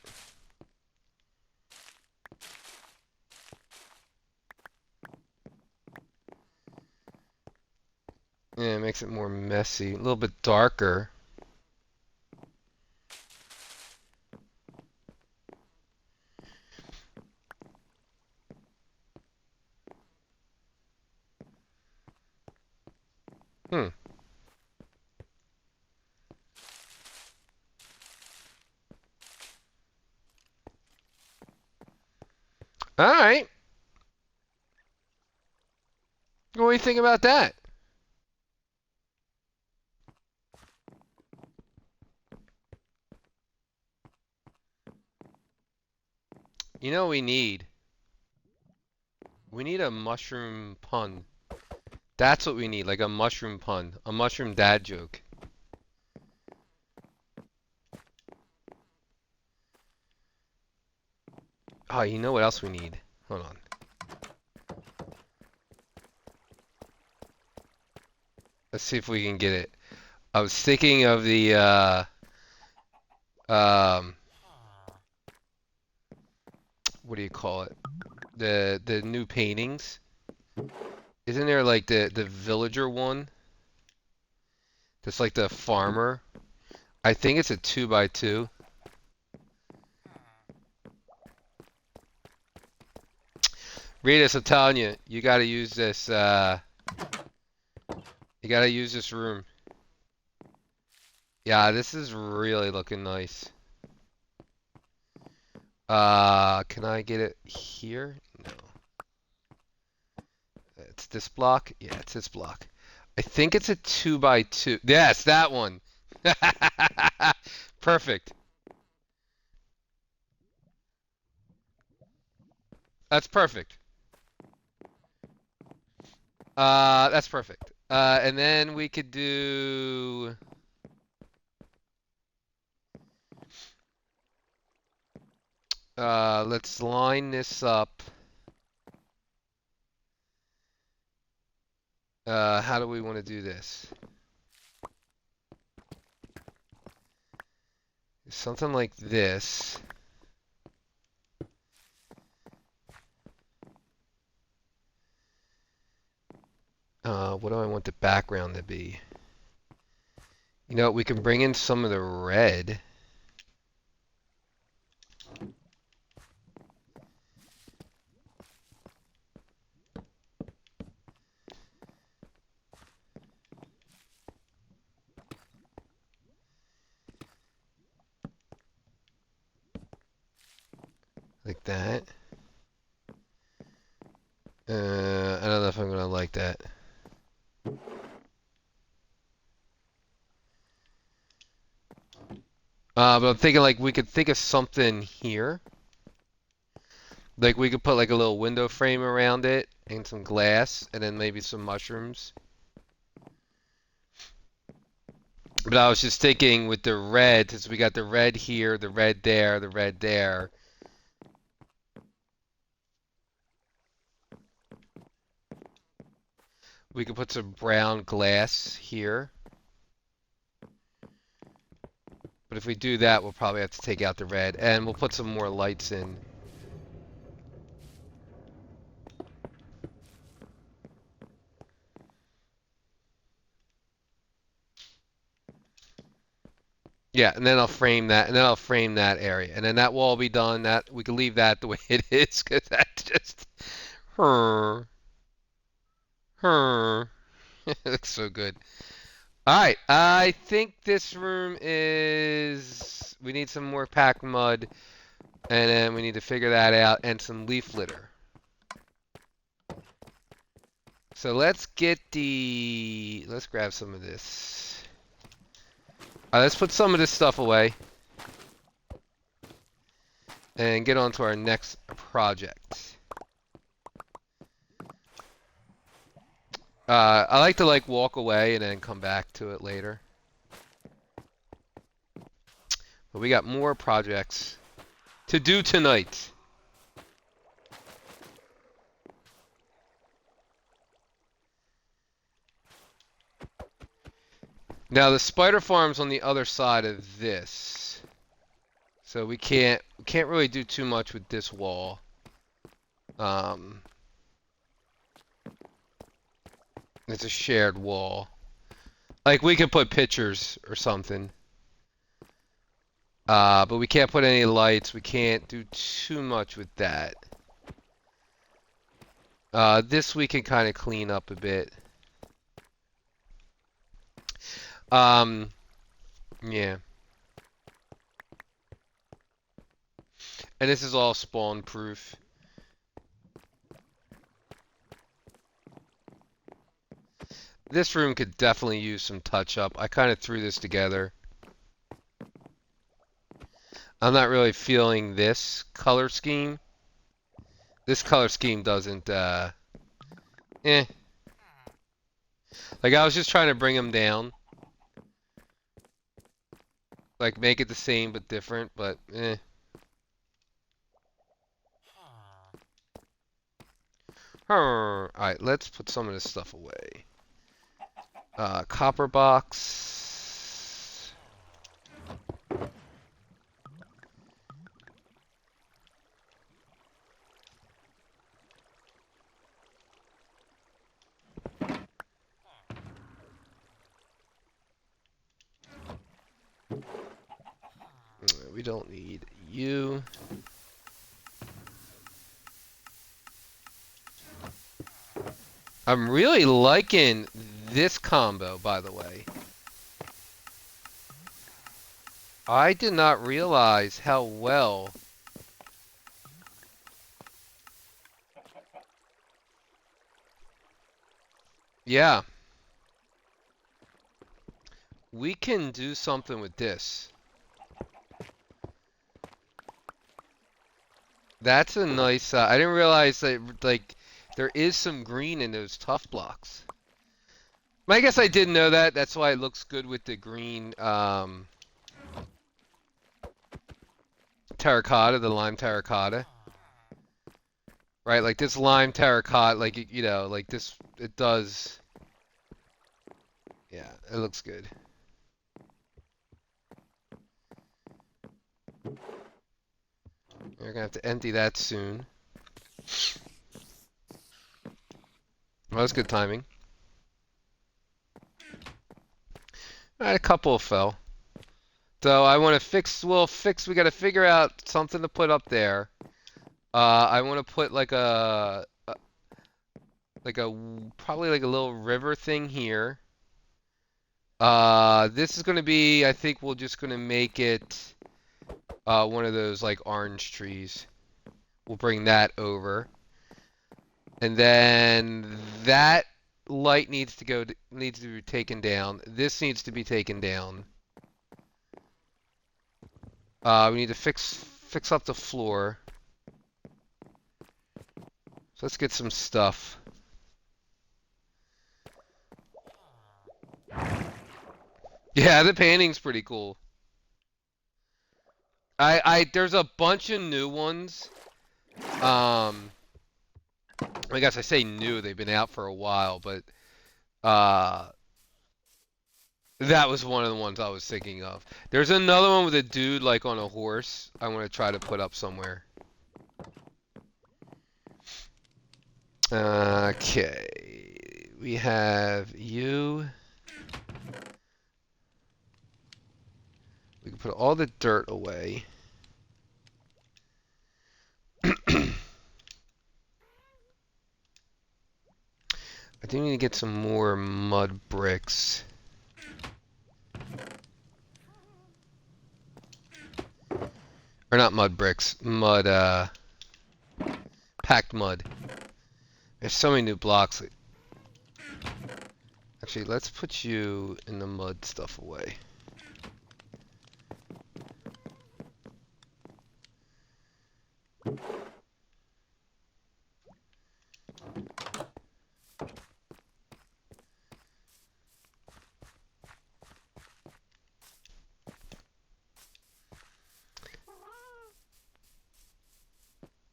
Yeah, it makes it more messy. A little bit darker. Hmm. Alright. What do you think about that? You know what we need? We need a mushroom pun. That's what we need, like a mushroom pun. A mushroom dad joke. Oh, you know what else we need? Hold on. Let's see if we can get it. I was thinking of the um what do you call it? The new paintings. Isn't there like the villager one? That's like the farmer. I think it's a 2x2. Ritas, I'm telling you, you gotta use this you gotta use this room. Yeah, this is really looking nice. Can I get it here? No. It's this block? Yeah, it's this block. I think it's a 2x2. Yes, that one. Perfect. That's perfect. That's perfect. And then we could do. Let's line this up. How do we want to do this? Something like this. What do I want the background to be? We can bring in some of the red. like that. I don't know if I'm gonna like that. But I'm thinking like we could think of something here. Like we could put like a little window frame around it and some glass and then maybe some mushrooms. But I was just thinking with the red, since we got the red here, the red there, the red there. We could put some brown glass here. But if we do that, we'll probably have to take out the red. And we'll put some more lights in. Yeah, and then I'll frame that, and then I'll frame that area, and then that will all be done. That we can leave that the way it is, because that just, her, her, it looks so good. All right, I think this room is. We need some more packed mud, and then we need to figure that out, and some leaf litter. So let's get the. Let's grab some of this. All right, let's put some of this stuff away. And get on to our next project. I like to like walk away and then come back to it later. But we got more projects to do tonight. Now the spider farm's on the other side of this. So we can't really do too much with this wall. It's a shared wall. Like we could put pictures or something. But we can't put any lights. We can't do too much with that. This we can kind of clean up a bit. Yeah. And this is all spawn proof. This room could definitely use some touch up. I kind of threw this together. I'm not really feeling this color scheme. This color scheme doesn't, eh. Like, I was just trying to bring them down. Like, make it the same but different, but, eh. Alright, let's put some of this stuff away. Copper box. We don't need you. I'm really liking this combo, by the way. I did not realize how well yeah, we can do something with this. That's a nice, I didn't realize that, like, there is some green in those tough blocks. I guess I didn't know that. That's why it looks good with the green, terracotta, the lime terracotta. Right, like this lime terracotta, like, you know, like this, it does. Yeah, it looks good. We're gonna have to empty that soon. Well, that's good timing. Alright, a couple fell. So I want to fix, we gotta figure out something to put up there. I want to put like probably like a little river thing here. This is gonna be, I think we're just gonna make it, one of those like orange trees. We'll bring that over. And then that light needs to be taken down. This needs to be taken down. We need to fix up the floor. So let's get some stuff. Yeah, the painting's pretty cool. There's a bunch of new ones. I guess I say new, they've been out for a while, but uh, that was one of the ones I was thinking of. There's another one with a dude like on a horse. I want to try to put up somewhere. Okay, we have you. We can put all the dirt away. I do need to get some more mud bricks. Or not mud bricks, packed mud. There's so many new blocks. Actually, let's put you in the mud stuff away.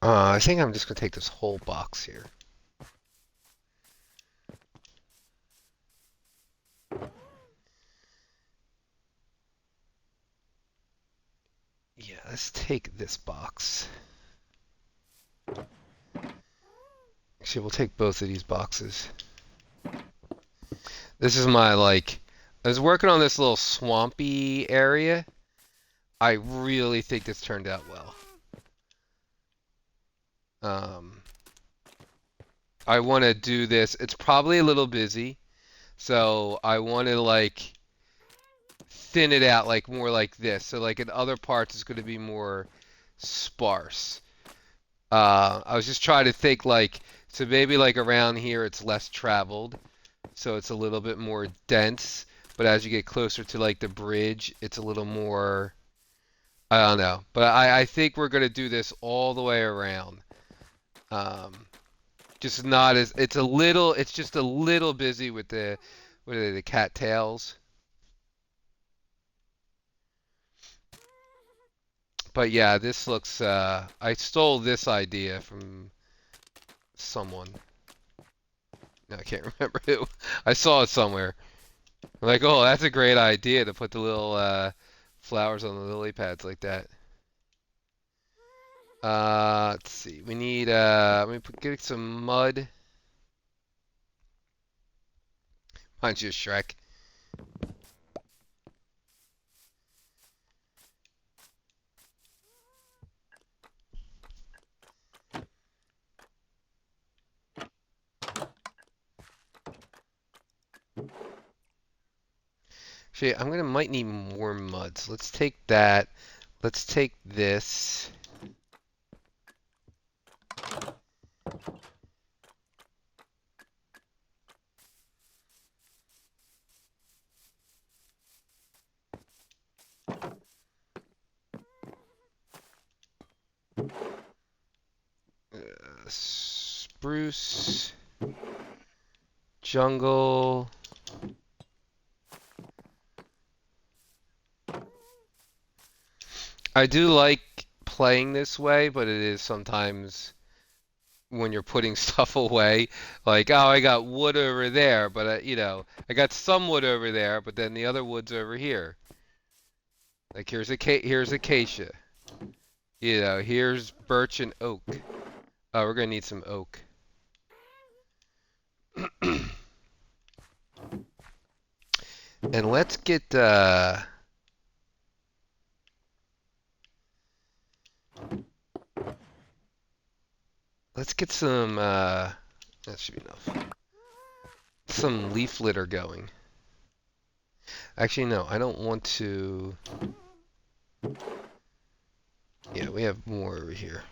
I think I'm just gonna take this whole box here. Yeah, let's take this box. Actually, we'll take both of these boxes. This is my, like, I was working on this little swampy area. I really think this turned out well. I want to do this. It's probably a little busy, so I want to, like, thin it out, like, more like this. So, like, in other parts, it's going to be more sparse. I was just trying to think, like, so maybe, like, around here it's less traveled, so it's a little bit more dense, but as you get closer to, like, the bridge, it's a little more, I don't know. But I think we're going to do this all the way around. Just not as, it's just a little busy with what are they, the cattails. But yeah, this looks, I stole this idea from someone. No, I can't remember who. I saw it somewhere. I'm like, oh, that's a great idea to put the little flowers on the lily pads like that. Let's see. We need let me get some mud. Punch you, Shrek. Actually, might need more mud. So let's take that. Let's take this. Spruce, jungle. I do like playing this way, but it is sometimes when you're putting stuff away, like, oh, I got wood over there, but I got some wood over there, but then the other wood's over here. Like here's acacia. Here's birch and oak. Oh, we're gonna need some oak. And let's get some that should be enough. Some leaf litter going. Actually, no, I don't want to. Yeah, we have more over here.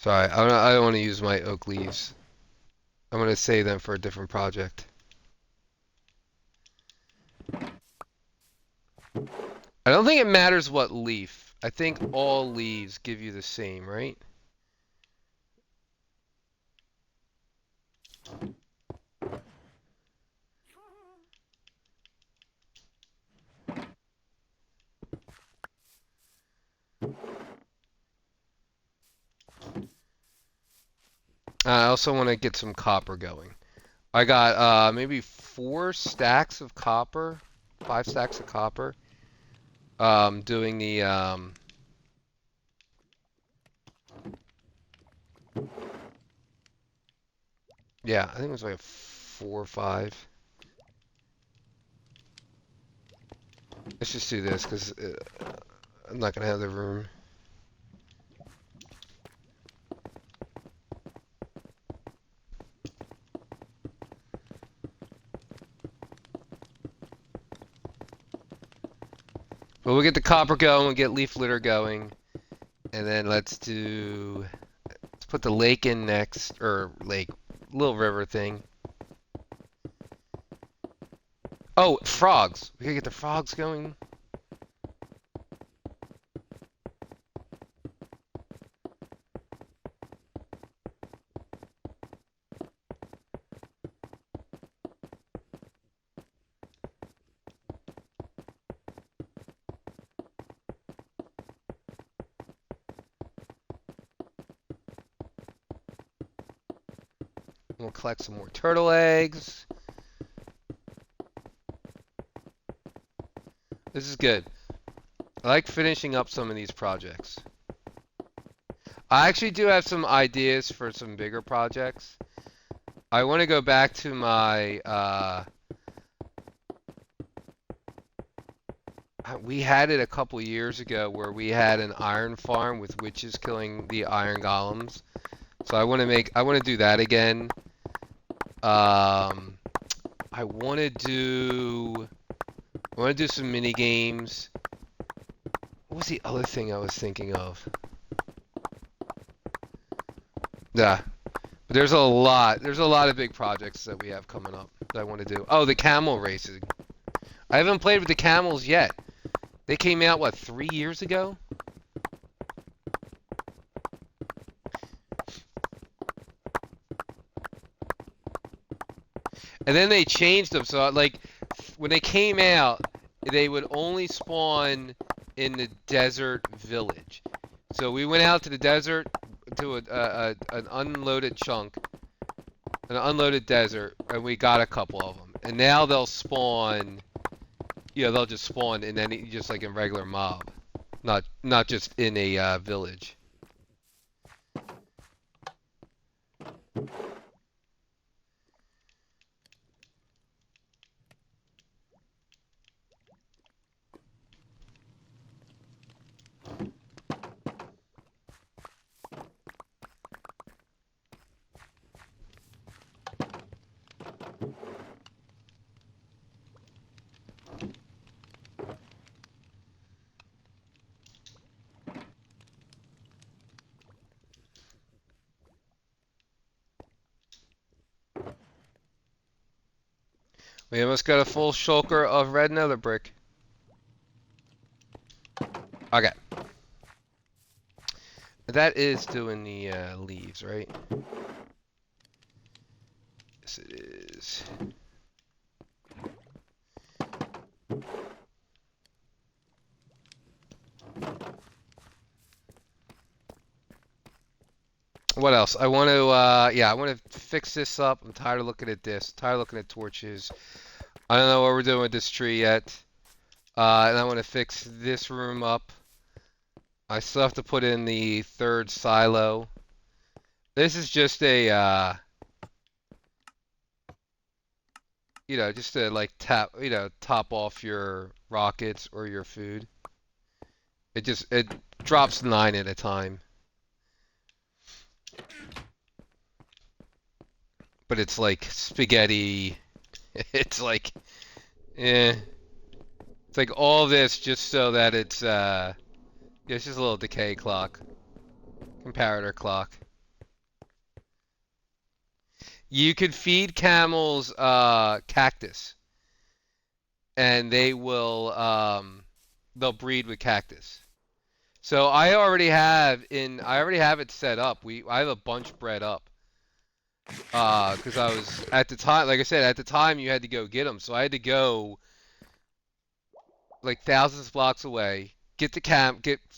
Sorry, I don't want to use my oak leaves. I'm gonna save them for a different project. I don't think it matters what leaf. I think all leaves give you the same, right? I also want to get some copper going. I got maybe 4 stacks of copper, 5 stacks of copper. Doing the yeah, I think it was like a 4 or 5. Let's just do this because I'm not gonna have the room. But we'll get the copper going, we'll get leaf litter going, and then let's put the lake in next, or lake, little river thing. Oh, frogs. We gotta get the frogs going. We'll collect some more turtle eggs. This is good. I like finishing up some of these projects. I actually do have some ideas for some bigger projects. I want to go back to my, we had it a couple years ago where we had an iron farm with witches killing the iron golems. So I want to do that again. I want to do some mini games. What was the other thing I was thinking of? Yeah, but there's a lot of big projects that we have coming up that I want to do. Oh, the camel racing. I haven't played with the camels yet. They came out, what, 3 years ago? And then they changed them, so like when they came out, they would only spawn in the desert village. So we went out to the desert to an unloaded chunk, an unloaded desert, and we got a couple of them. And now they'll spawn, they'll just spawn in any, just like in regular mob, not just in a village. We almost got a full shulker of red nether brick. Okay. That is doing the leaves, right? Yes, it is. What else? I want to, I want to fix this up. I'm tired of looking at this. Tired of looking at torches. I don't know what we're doing with this tree yet. And I want to fix this room up. I still have to put in the third silo. This is just a, just to like top off your rockets or your food. It drops 9 at a time. But it's like spaghetti. It's like, eh. It's like all this just so that it's just a little decay clock. Comparator clock. You could feed camels cactus, and they'll breed with cactus. So I already have it set up. I have a bunch bred up. Because I was at the time, like I said, at the time you had to go get them, so I had to go like thousands of blocks away, get the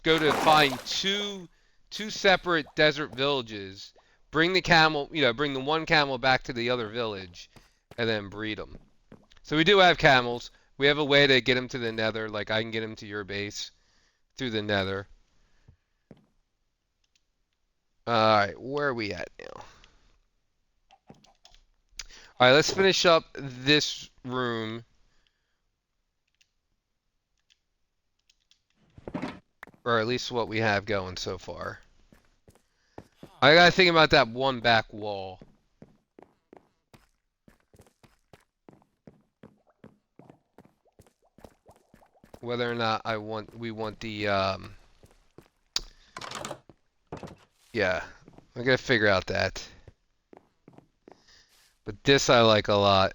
go to find two separate desert villages, bring the camel, bring the one camel back to the other village, and then breed them. So we do have camels. We have a way to get them to the Nether, like I can get them to your base through the Nether. All right, where are we at now? All right, let's finish up this room, or at least what we have going so far. I gotta think about that one back wall. Whether or not we want the, yeah, I gotta figure out that. But this I like a lot.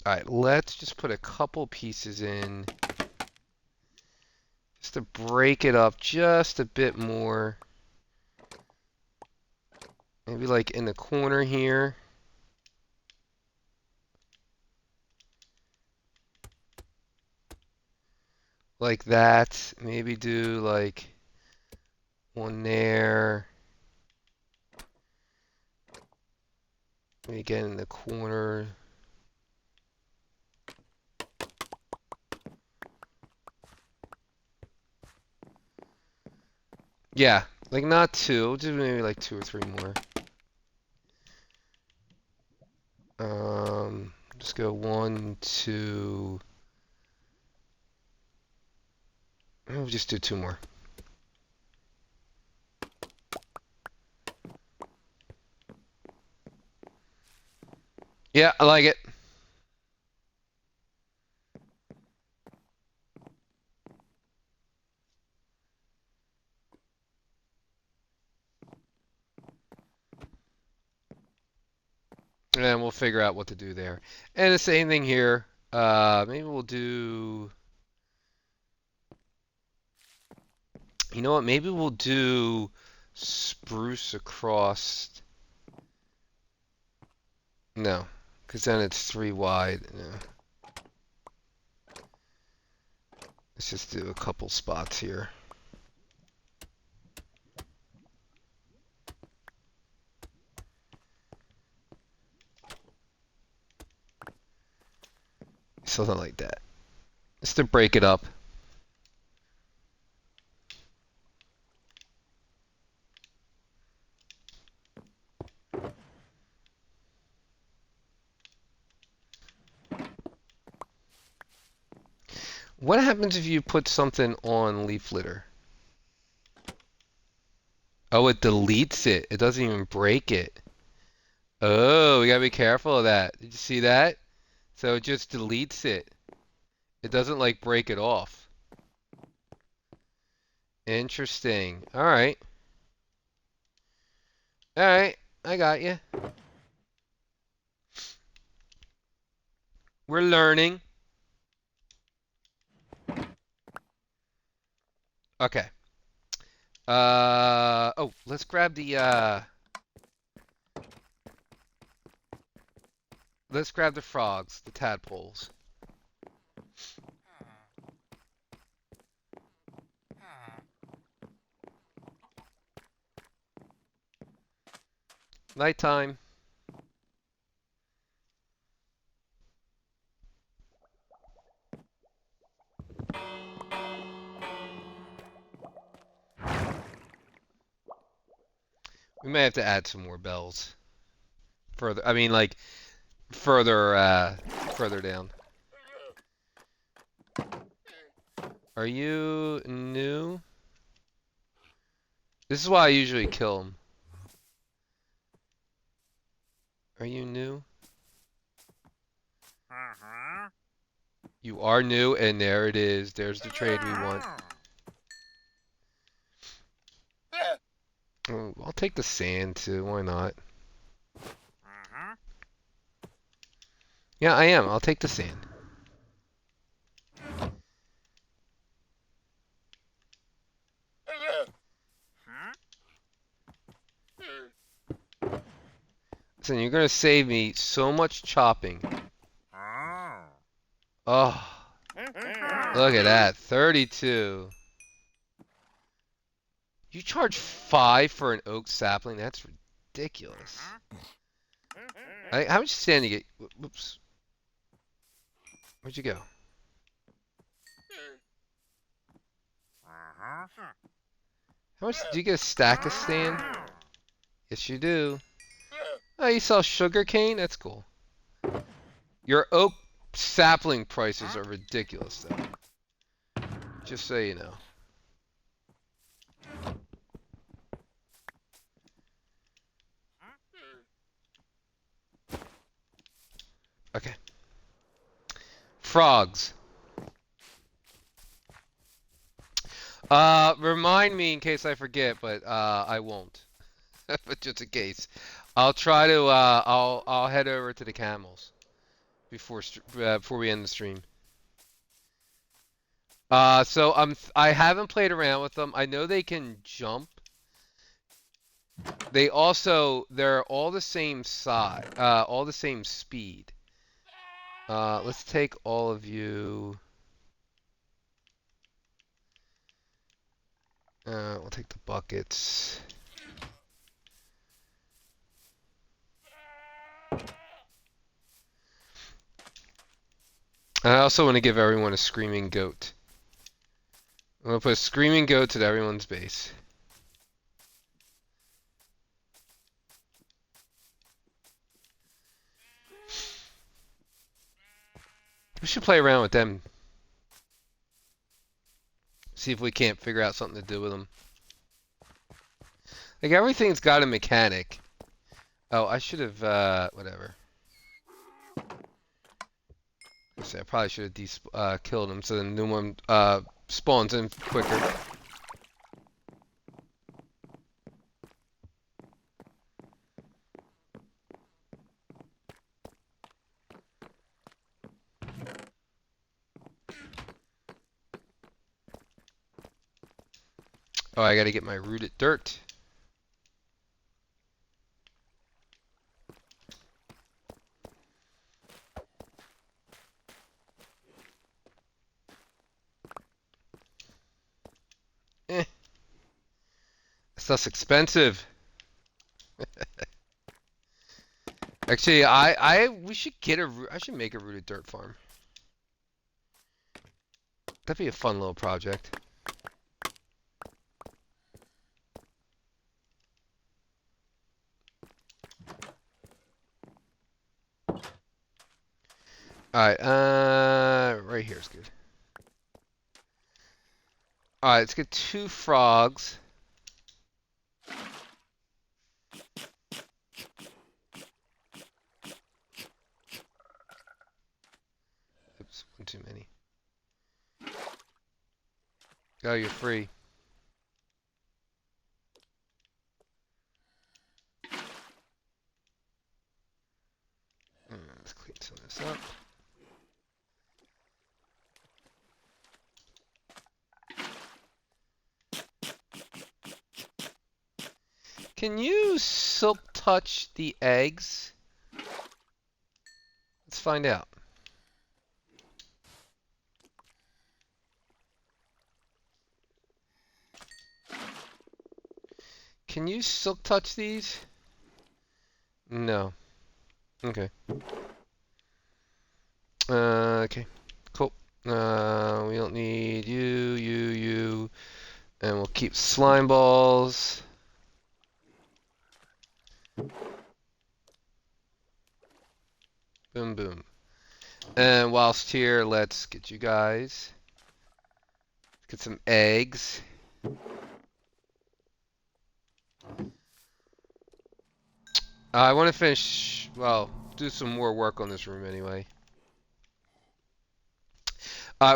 Alright, let's just put a couple pieces in. Just to break it up just a bit more. Maybe like in the corner here. Like that. Maybe do like one there. Maybe again in the corner. Yeah, like not two, just maybe like two or three more. Just go one, two. We'll just do two more. Yeah, I like it. And we'll figure out what to do there. And the same thing here. Maybe we'll do. You know what? Maybe we'll do spruce across. No, because then it's three wide. No. Let's just do a couple spots here. Something like that. Just to break it up. What happens if you put something on leaf litter? Oh, it deletes it. It doesn't even break it. Oh, we gotta be careful of that. Did you see that? So it just deletes it. It doesn't like break it off. Interesting. All right. All right. I got you. We're learning. Okay. Oh, let's grab the frogs, the tadpoles. Nighttime. We may have to add some more bells. Further, I mean, like further down. Are you new? This is why I usually kill them. Are you new? You are new, and there it is. There's the trade we want. Oh, I'll take the sand too. Why not? Yeah, I am. I'll take the sand. Listen, you're gonna save me so much chopping. Oh, look at that. 32. You charge 5 for an oak sapling? That's ridiculous. How much sand you get? Whoops. Where'd you go? How much do you get a stack of sand? Yes, you do. Oh, you sell sugar cane? That's cool. Your oak sapling prices are ridiculous, though. Just so you know. Okay. Frogs. Remind me in case I forget, but I won't. But just in case, I'll try to. I'll head over to the camels before we end the stream. So I haven't played around with them. I know they can jump. They're all the same size, all the same speed. Let's take all of you. We'll take the buckets. I also want to give everyone a screaming goat. I'm gonna put a screaming goat at everyone's base. We should play around with them. See if we can't figure out something to do with them. Like everything's got a mechanic. Oh, I should have, whatever. I probably should have killed him so the new one, spawns in quicker. Oh, I gotta get my rooted dirt. Eh, stuff's expensive. Actually, we should get I should make a rooted dirt farm. That'd be a fun little project. Alright, right here is good. Alright, let's get 2 frogs. Oops, one too many. Oh, you're free. Let's clean some of this up. Can you silk touch the eggs? Let's find out. Can you silk touch these? No. Okay. Okay. Cool. We don't need you. And we'll keep slime balls. Boom, boom. And whilst here, let's get you guys. Get some eggs. I want to finish, well, do some more work on this room anyway.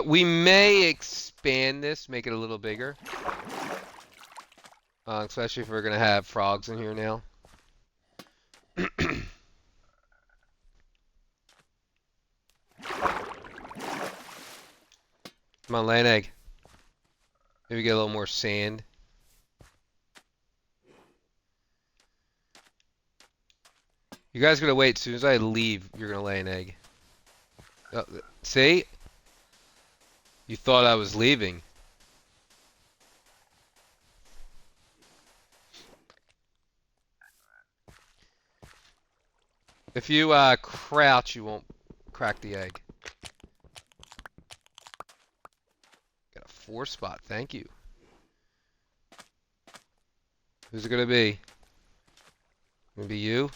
We may expand this, make it a little bigger. especially if we're gonna have frogs in here now. Come on, lay an egg. Maybe get a little more sand. You guys gonna wait. As soon as I leave, you're gonna lay an egg. Uh, see? You thought I was leaving. If you crouch, you won't crack the egg. Got a 4 spot. Thank you. Who's it gonna be? Gonna be you?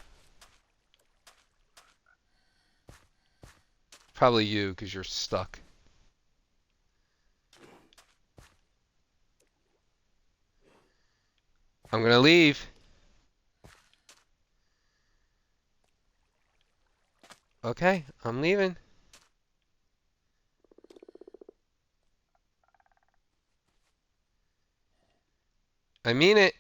Probably you, because you're stuck. I'm gonna leave. Okay, I'm leaving. I mean it.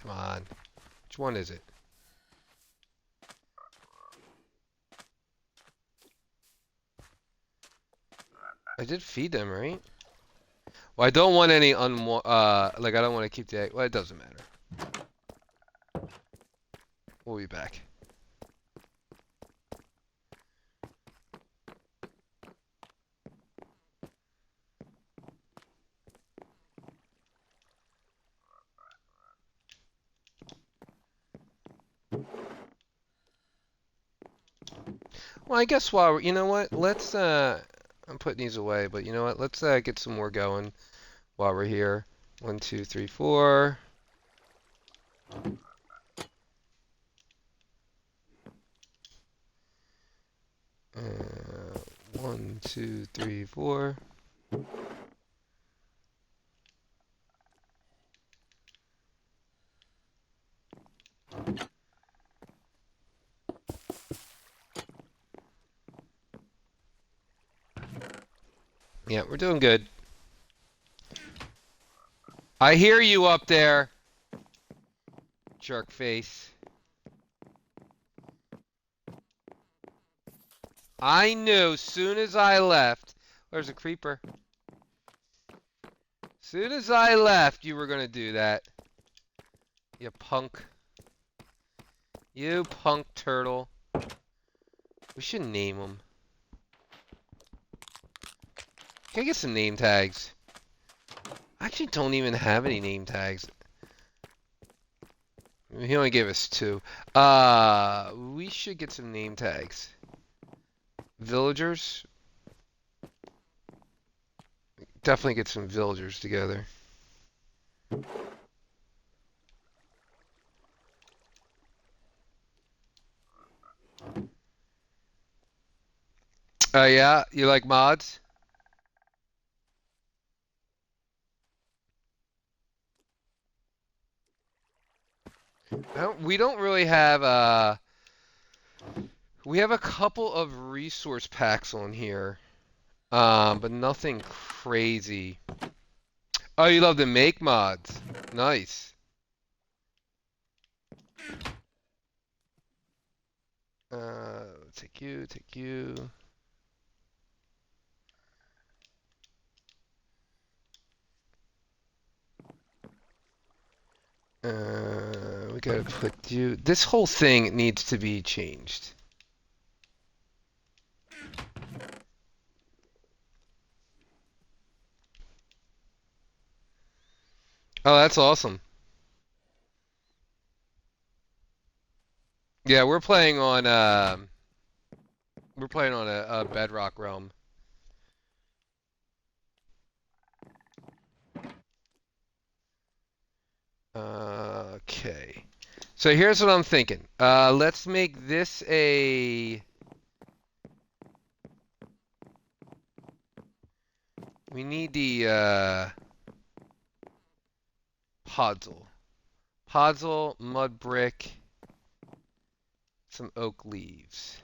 Come on. Which one is it? I did feed them, right? Well, I don't want any like I don't want to keep the egg. Well, it doesn't matter. We'll be back. Well, I guess you know what? Let's I'm putting these away, but you know what? Let's get some more going while we're here. 1, 2, 3, 4. Uh, 1, 2, 3, 4. Yeah, we're doing good. I hear you up there, jerk face. I knew soon as I left. There's a creeper. Soon as I left, you were gonna do that. You punk. You punk turtle. We should name them. Can I get some name tags? I actually don't even have any name tags. He only gave us 2. We should get some name tags. Villagers. Definitely get some villagers together. Yeah, you like mods? We don't really have we have a couple of resource packs on here. But nothing crazy. Oh, you love to make mods. Nice. Take you, take you. We gotta put you. This whole thing needs to be changed. Oh, that's awesome. Yeah, we're playing on a Bedrock realm. Okay. So here's what I'm thinking. Let's make this a. We need the Podzol. Podzol, mud brick. some oak leaves.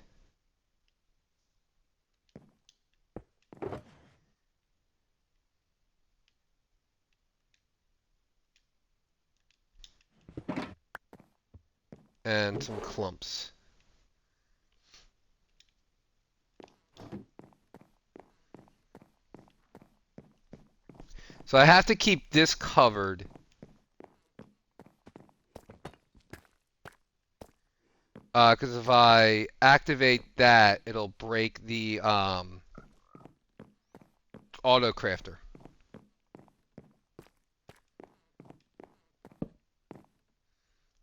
And some clumps. So I have to keep this covered. Because if I activate that, it'll break the auto crafter.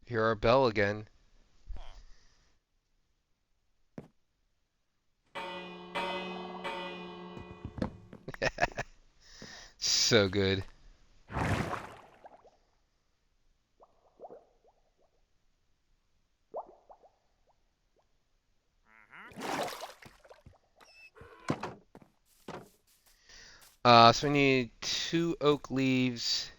Hear our bell again. So good. So we need 2 oak leaves.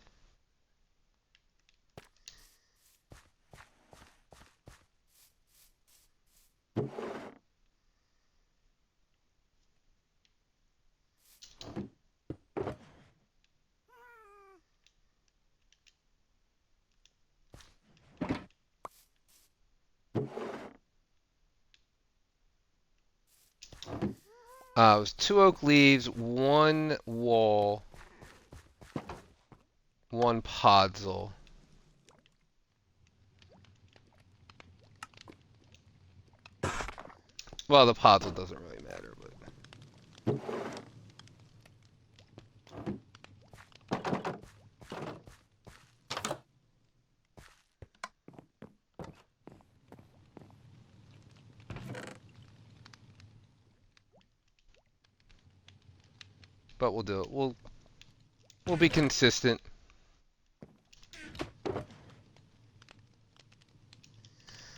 It was 2 oak leaves, 1 wall, 1 podzol. Well, the podzol doesn't really matter, but we'll do it. We'll be consistent.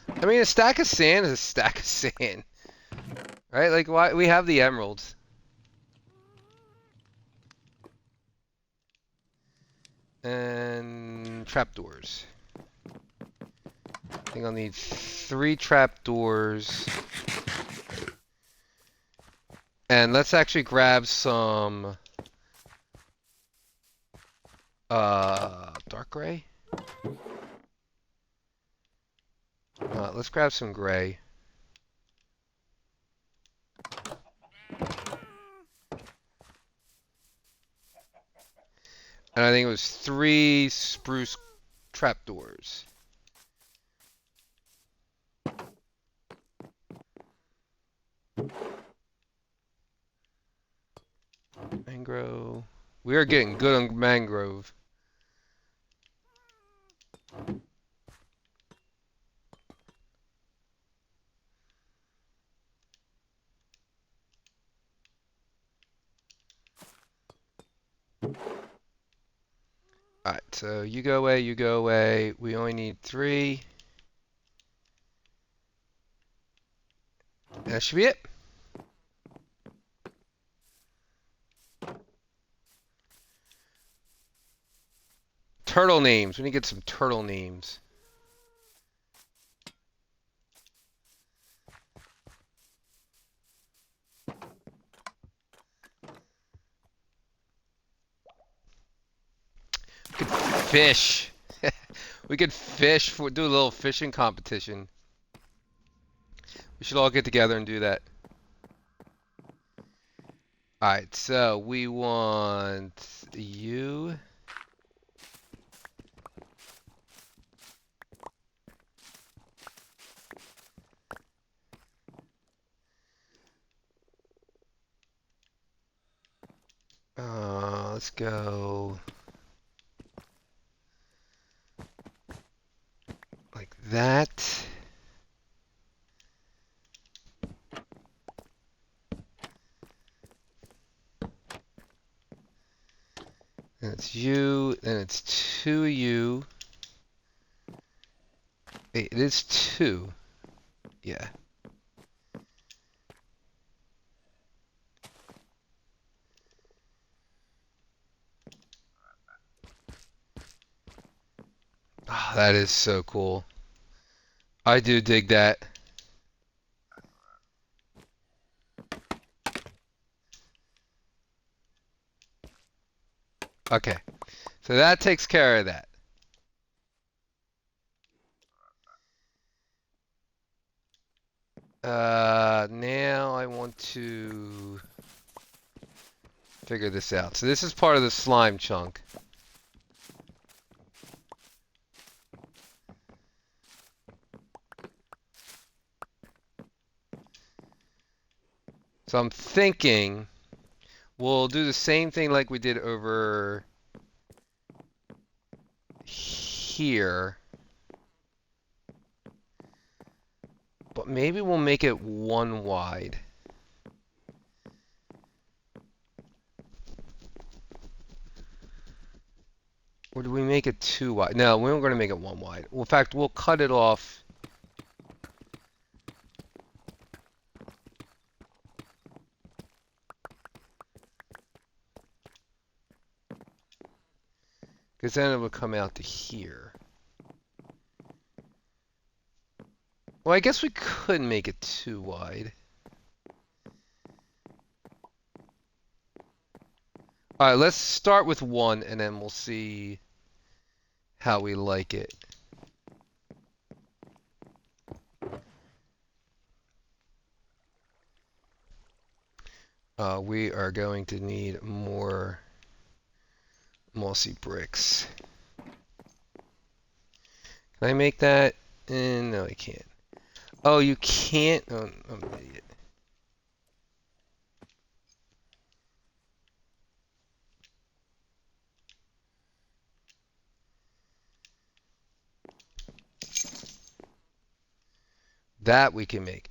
I mean, a stack of sand is a stack of sand, right? Like, why we have the emeralds. And trapdoors. I think I'll need 3 trapdoors. And let's actually grab some dark gray. Let's grab some gray. And I think it was 3 spruce trapdoors. Mangrove. We are getting good on mangrove. Alright, so you go away, you go away. We only need 3. And that should be it. Turtle names. We need to get some turtle names. We could fish. We could do a little fishing competition. We should all get together and do that. Alright, so we want you. Let's go like that. Then it's you, then it's 2 you. Wait, it is 2. Yeah. Oh, that is so cool. I do dig that. Okay, so that takes care of that. Now I want to figure this out. So this is part of the slime chunk. So I'm thinking we'll do the same thing like we did over here, but maybe we'll make it one wide. Or do we make it two wide? No, we're going to make it one wide. Well, in fact, we'll cut it off. Because then it would come out to here. Well, I guess we could make it too wide. All right, let's start with one, and then we'll see how we like it. We are going to need more mossy bricks. Can I make that? No, I can't. Oh, you can't? Oh, I'm an idiot. That we can make.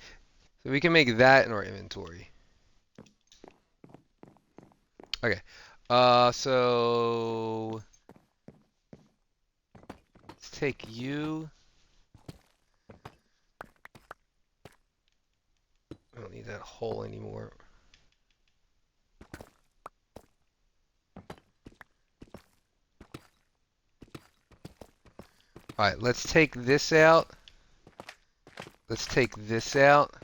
So we can make that in our inventory. Okay. So let's take you. I don't need that hole anymore. All right, let's take this out. Let's take this out.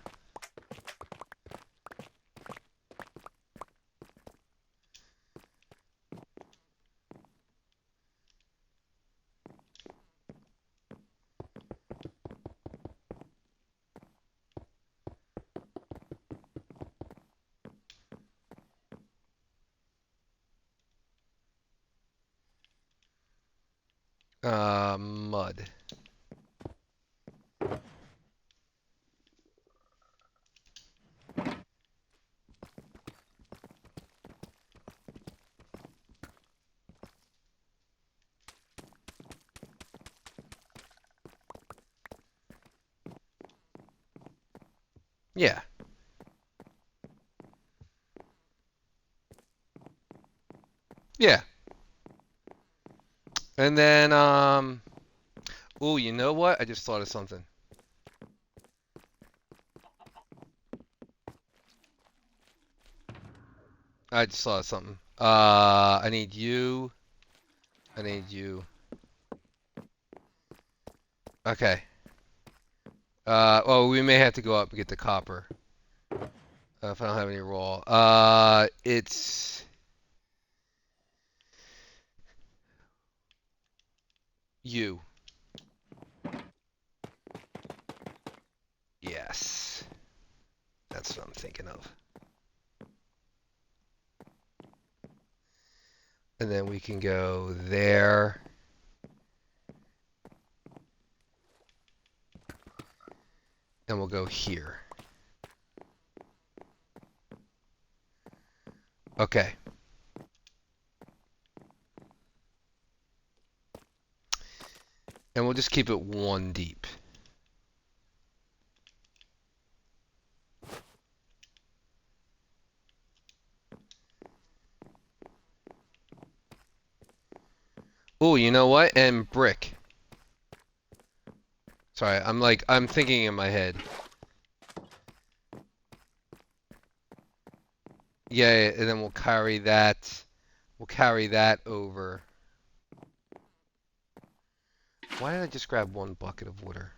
Mud. Yeah. Yeah. And then, oh, you know what? I just thought of something. I just thought of something. I need you. I need you. Okay. Well, we may have to go up and get the copper. If I don't have any raw. It's you. Yes. That's what I'm thinking of. And then we can go there. And we'll go here. Okay. And we'll just keep it one deep. Oh, you know what? And brick. Sorry, I'm thinking in my head. Yeah, and then we'll carry that. We'll carry that over. Why did I just grab one bucket of water?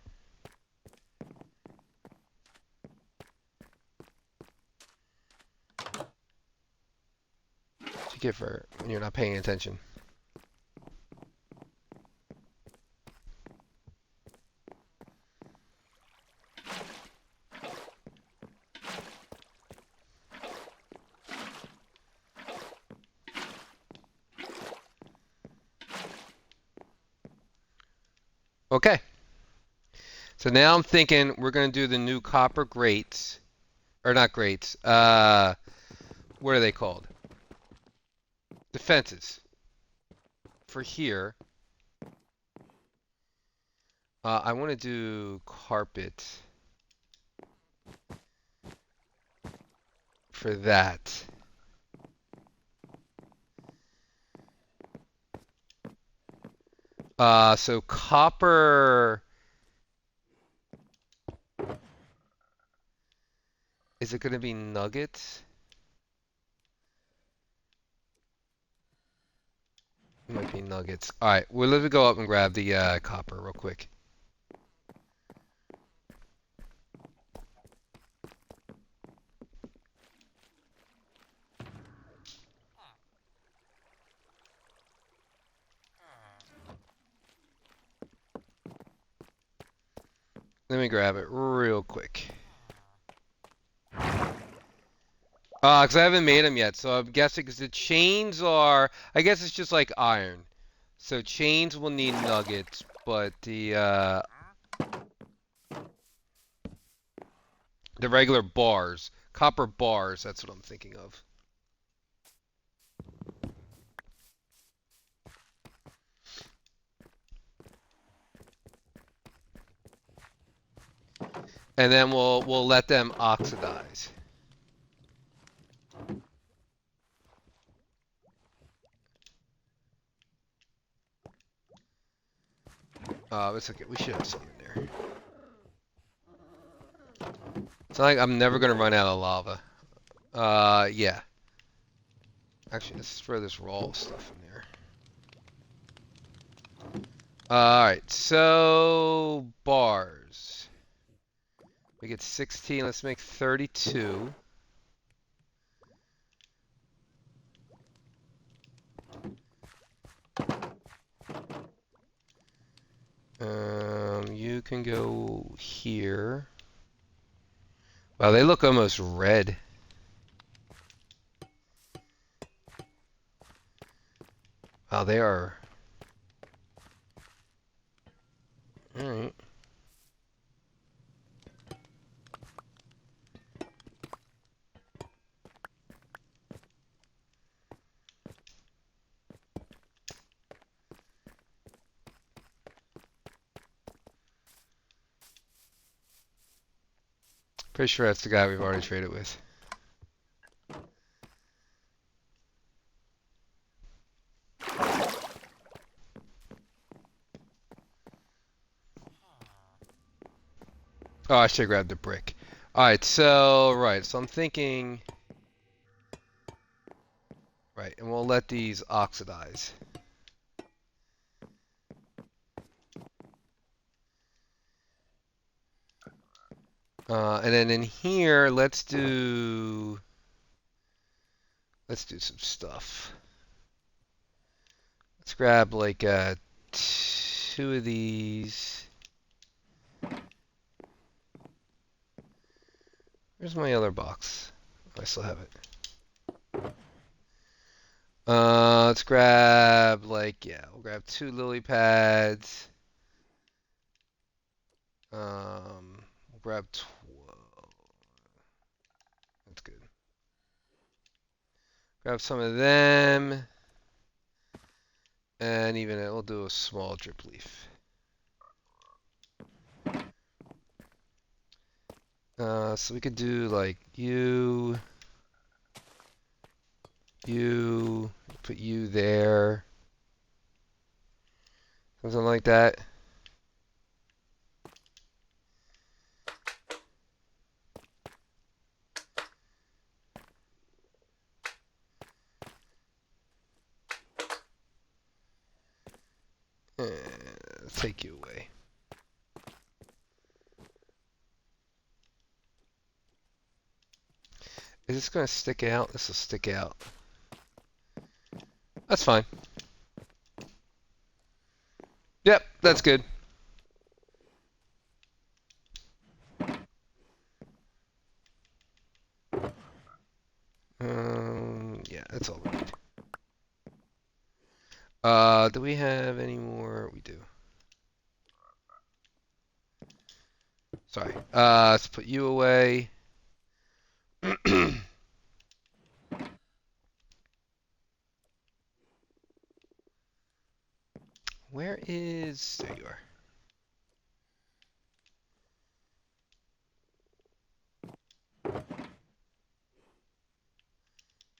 What you get for when you're not paying attention? Okay. So now I'm thinking we're gonna do the new copper grates, or not grates. What are they called? Defenses for here. I want to do carpet for that. So copper. Is it gonna be nuggets? It might be nuggets. All right. Well, let me go up and grab the copper real quick. Let me grab it real quick. Because I haven't made them yet, so I'm guessing because the chains are, I guess it's just like iron. So chains will need nuggets, but the regular bars, copper bars, that's what I'm thinking of. And then we'll let them oxidize. It's okay. We should have some in there. It's not like I'm never gonna run out of lava. Yeah. Actually, let's throw this raw stuff in there. Alright, so bars. We get 16, let's make 32. You can go here. Wow, they look almost red. Wow, they are. Alright. Pretty sure that's the guy we've already traded with. Oh, I should have grabbed the brick. Alright, so I'm thinking. Right, and we'll let these oxidize. And then in here, let's do some stuff. Let's grab like two of these. Where's my other box? I still have it. Let's grab like we'll grab two lily pads. We'll grab 12. That's good. Grab some of them, and even we'll do a small drip leaf. So we could do like you, put you there, something like that. Let's take you away. Is this gonna stick out? This will stick out. That's fine. Yep, that's good. Yeah, that's all we need. Do we have any more? We do. Sorry. Let's put you away. Where is... There you are.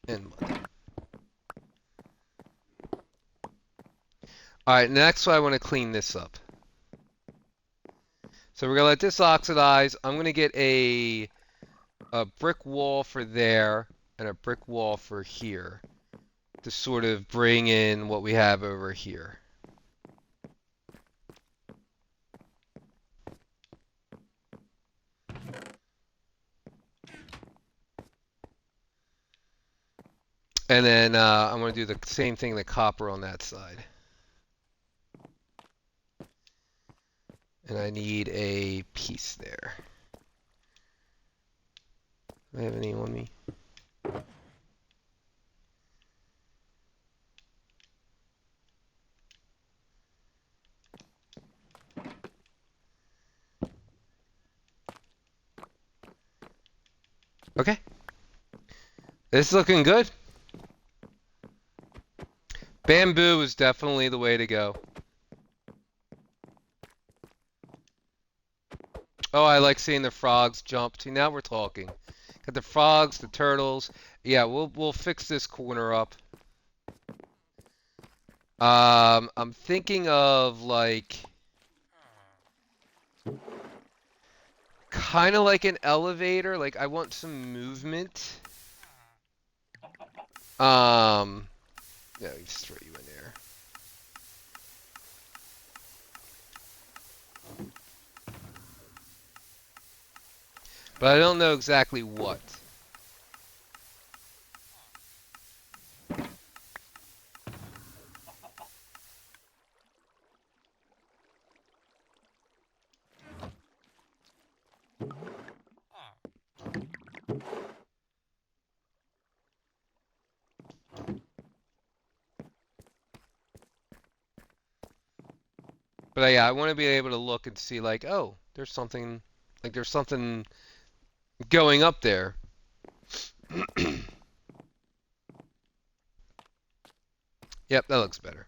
And mud. Alright, next I want to clean this up. So we're going to let this oxidize. I'm going to get a brick wall for there and a brick wall for here to sort of bring in what we have over here. And then I'm going to do the same thing, the copper on that side. And I need a piece there. Do I have any on me? Okay. This is looking good. Bamboo is definitely the way to go. Oh, I like seeing the frogs jump. See, now we're talking. Got the frogs, the turtles. Yeah, we'll fix this corner up. I'm thinking of like kind of like an elevator. Like I want some movement. Yeah, just throw you in there. But I don't know exactly what. But yeah, I want to be able to look and see like, oh, there's something going up there. Yep, that looks better.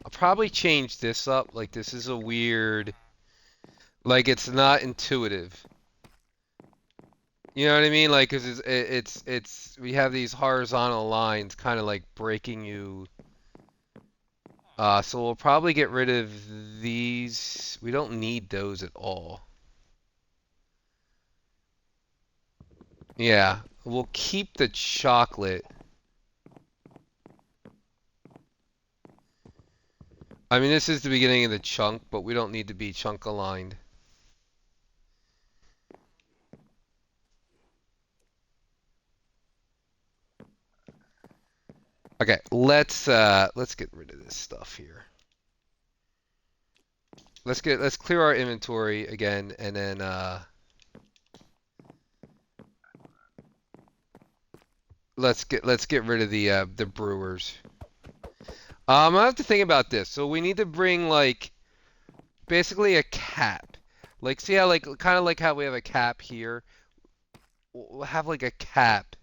I'll probably change this up. Like this is a weird, like it's not intuitive. You know what I mean? Like, 'cause it's we have these horizontal lines kind of like breaking you. So we'll probably get rid of these. We don't need those at all. Yeah, we'll keep the chocolate. I mean, this is the beginning of the chunk, but we don't need to be chunk aligned. Okay, let's get rid of this stuff here. Let's clear our inventory again, and then let's get rid of the brewers. I have to think about this. So we need to bring like basically a cap. Like see how like kind of like how we have a cap here. We'll have like a cap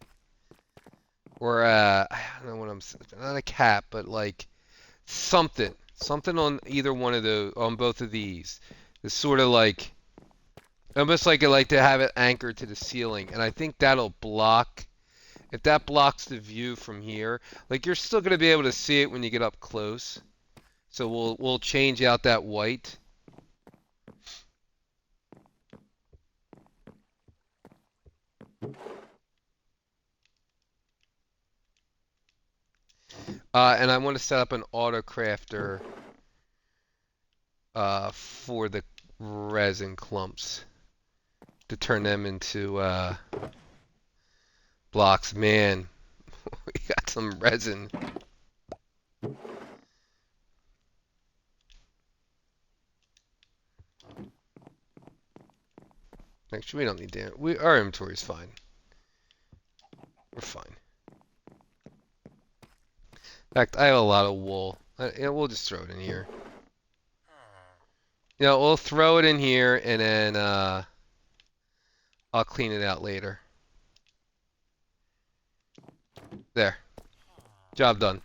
or I don't know what I'm not a cap, but like something on either one of those on both of these. It's sort of like almost like I like to have it anchored to the ceiling, and I think that'll block. If that blocks the view from here, like you're still gonna be able to see it when you get up close. So we'll change out that white. And I want to set up an auto crafter for the resin clumps to turn them into blocks. Man, we got some resin. Actually, we don't need that. Our inventory's fine. We're fine. In fact, I have a lot of wool. Yeah, we'll just throw it in here. You know, we'll throw it in here and then I'll clean it out later. There. Job done.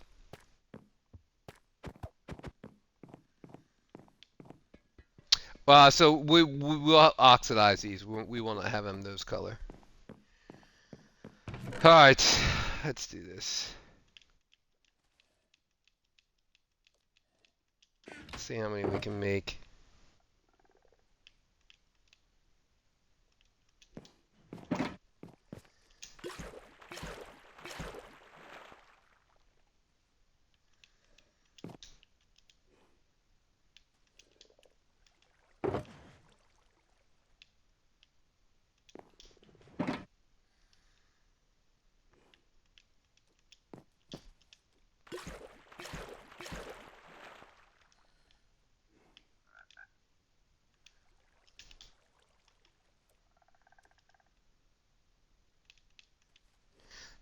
So we'll oxidize these. We will not have them those color. All right, let's do this. See how many we can make.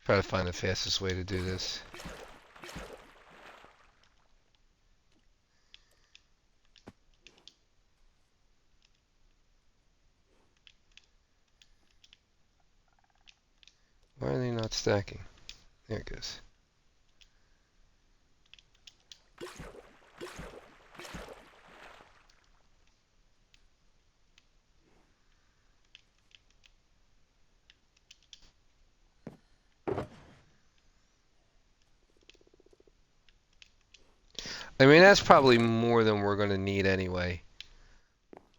Try to find the fastest way to do this. Why are they not stacking? There it goes. I mean, that's probably more than we're going to need anyway.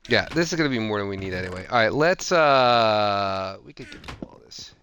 Yeah, this is going to be more than we need anyway. All right, let's, we could get rid of all this.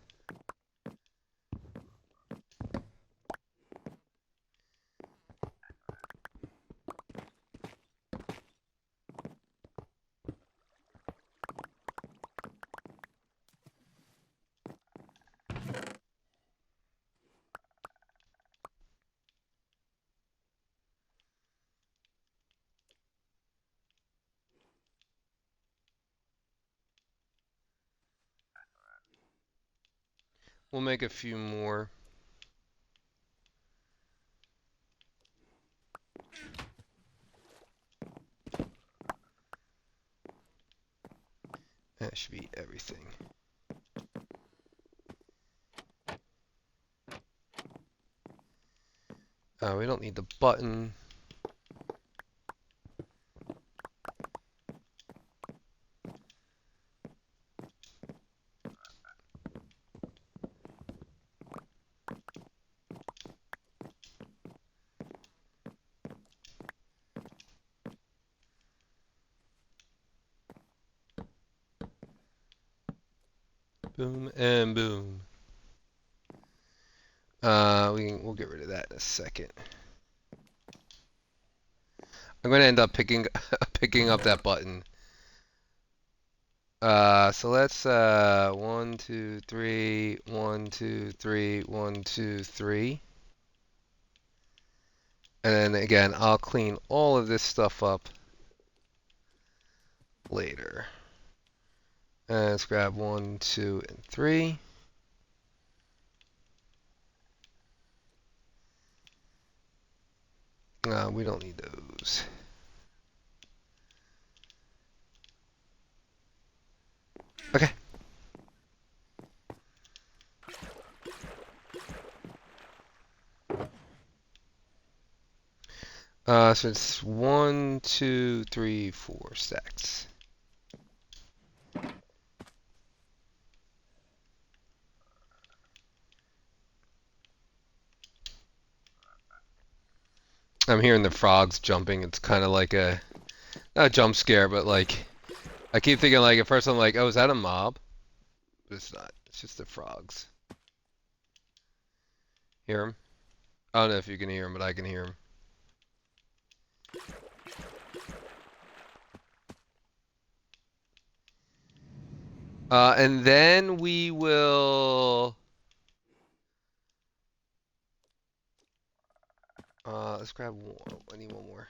We'll make a few more. That should be everything. We don't need the button. Boom and boom. We'll get rid of that in a second. I'm gonna end up picking picking up that button. So let's 1, 2, 3, 1, 2, 3, 1, 2, 3. And then again, I'll clean all of this stuff up later. Let's grab 1, 2, and 3. We don't need those. Okay. So it's 1, 2, 3, 4 stacks. I'm hearing the frogs jumping. It's kind of like a, not a jump scare, but like, I keep thinking like, at first I'm like, oh, is that a mob? But it's not. It's just the frogs. Hear them? I don't know if you can hear them, but I can hear them. And then we will... let's grab one. I need one more.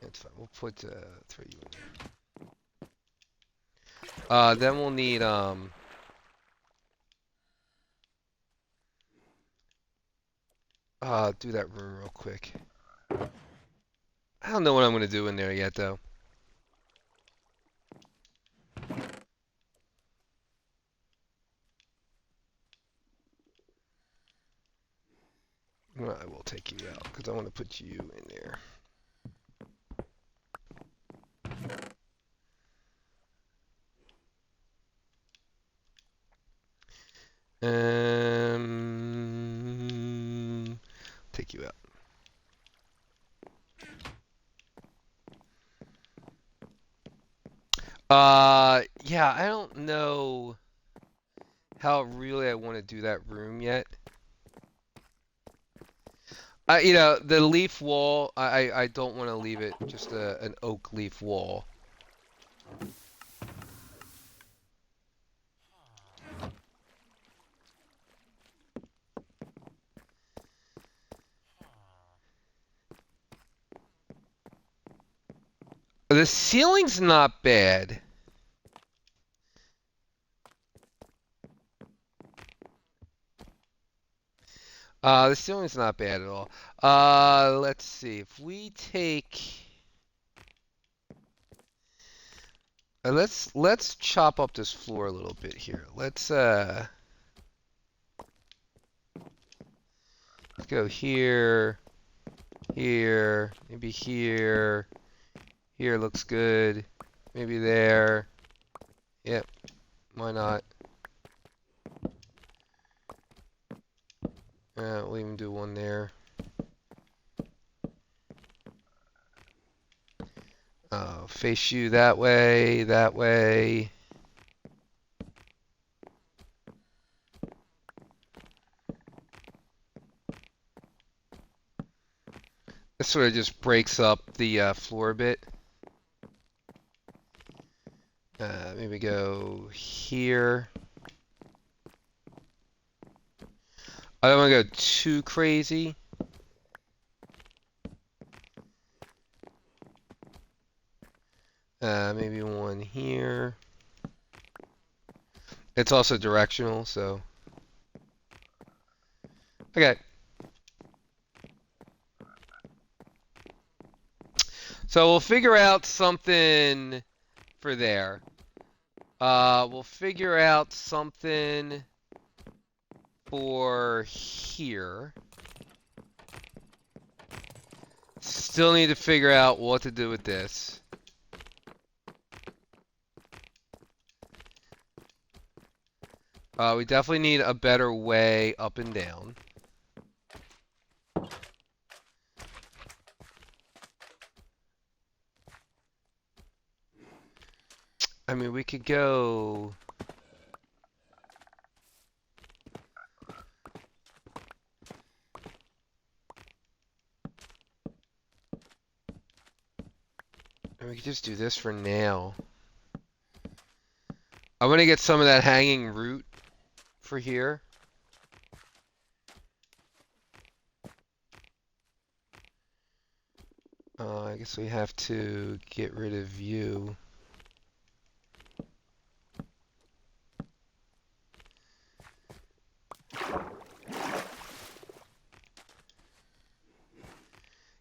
That's fine. We'll put 3 in there. Then we'll need do that room real quick. I don't know what I'm gonna do in there yet, though. Well, I will take you out because I want to put you in there. Take you out. Yeah, I don't know how really I want to do that room yet. The leaf wall, I don't want to leave it just an oak leaf wall. The ceiling's not bad. The ceiling's not bad at all. Let's see. If we take, let's chop up this floor a little bit here. Let's go here, here, maybe here. Here looks good. Maybe there. Yep. Why not? We'll even do one there. Face you that way, that way. This sort of just breaks up the floor a bit. Maybe go here. I don't want to go too crazy. Maybe one here. It's also directional, so. Okay. So we'll figure out something for there. We'll figure out something for here. Still need to figure out what to do with this. We definitely need a better way up and down. I mean, we could go... We could just do this for now. I'm gonna get some of that hanging root for here. I guess we have to get rid of you.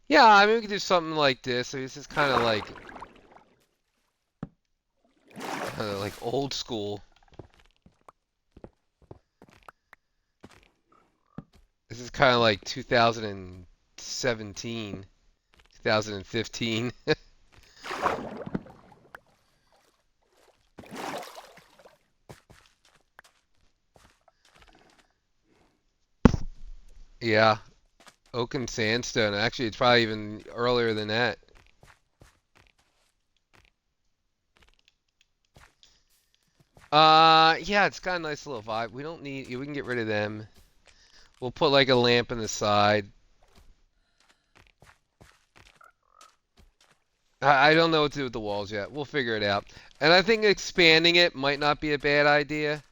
Yeah, I mean, we could do something like this. I mean, this is kind of like old school. This is kind of like 2017, 2015. Yeah, oak and sandstone. Actually, it's probably even earlier than that. Yeah, it's got a nice little vibe. We don't need, we can get rid of them. We'll put like a lamp on the side. I don't know what to do with the walls yet. We'll figure it out. And I think expanding it might not be a bad idea.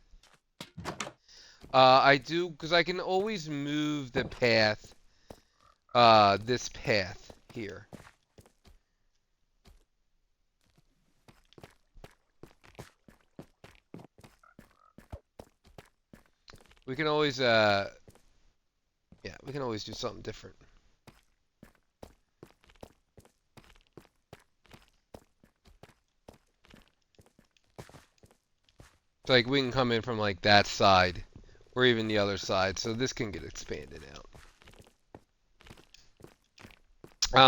I do, because I can always move the path, this path here. We can always, yeah, we can always do something different. So like we can come in from like that side, or even the other side. So this can get expanded out.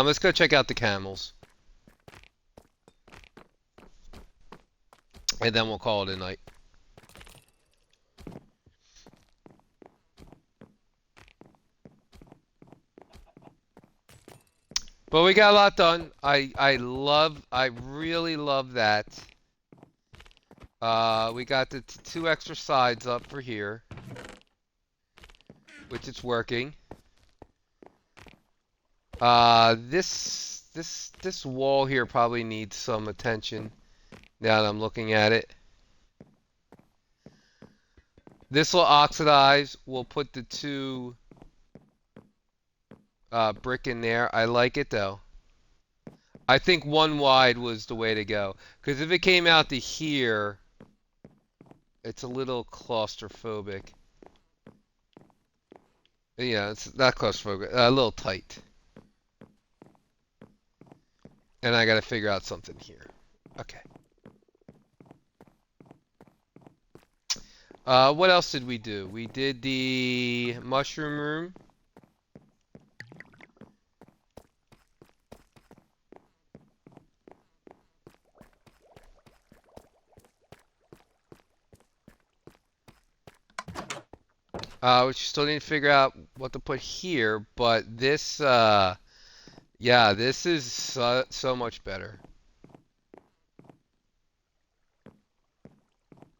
Let's go check out the camels, and then we'll call it a night. But we got a lot done. I really love that. We got the two extra sides up for here, which it's working. This wall here probably needs some attention now that I'm looking at it. This will oxidize. We'll put the two brick in there. I like it though. I think one wide was the way to go. Because if it came out to here, it's a little claustrophobic. Yeah, it's not claustrophobic. A little tight. And I gotta figure out something here. Okay. What else did we do? We did the mushroom room. We still need to figure out what to put here, but this, yeah, this is so much better.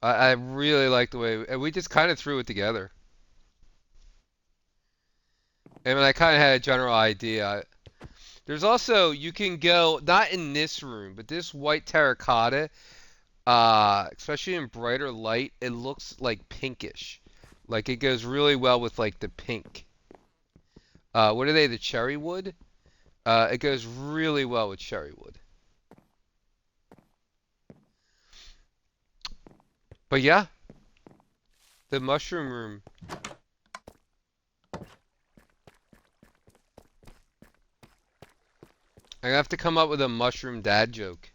I really like the way, and we just kind of threw it together. And I kind of had a general idea. There's also, you can go, not in this room, but this white terracotta, especially in brighter light, it looks like pinkish. Like it goes really well with like the pink. What are they, the cherry wood? It goes really well with cherry wood. But yeah, the mushroom room. I have to come up with a mushroom dad joke.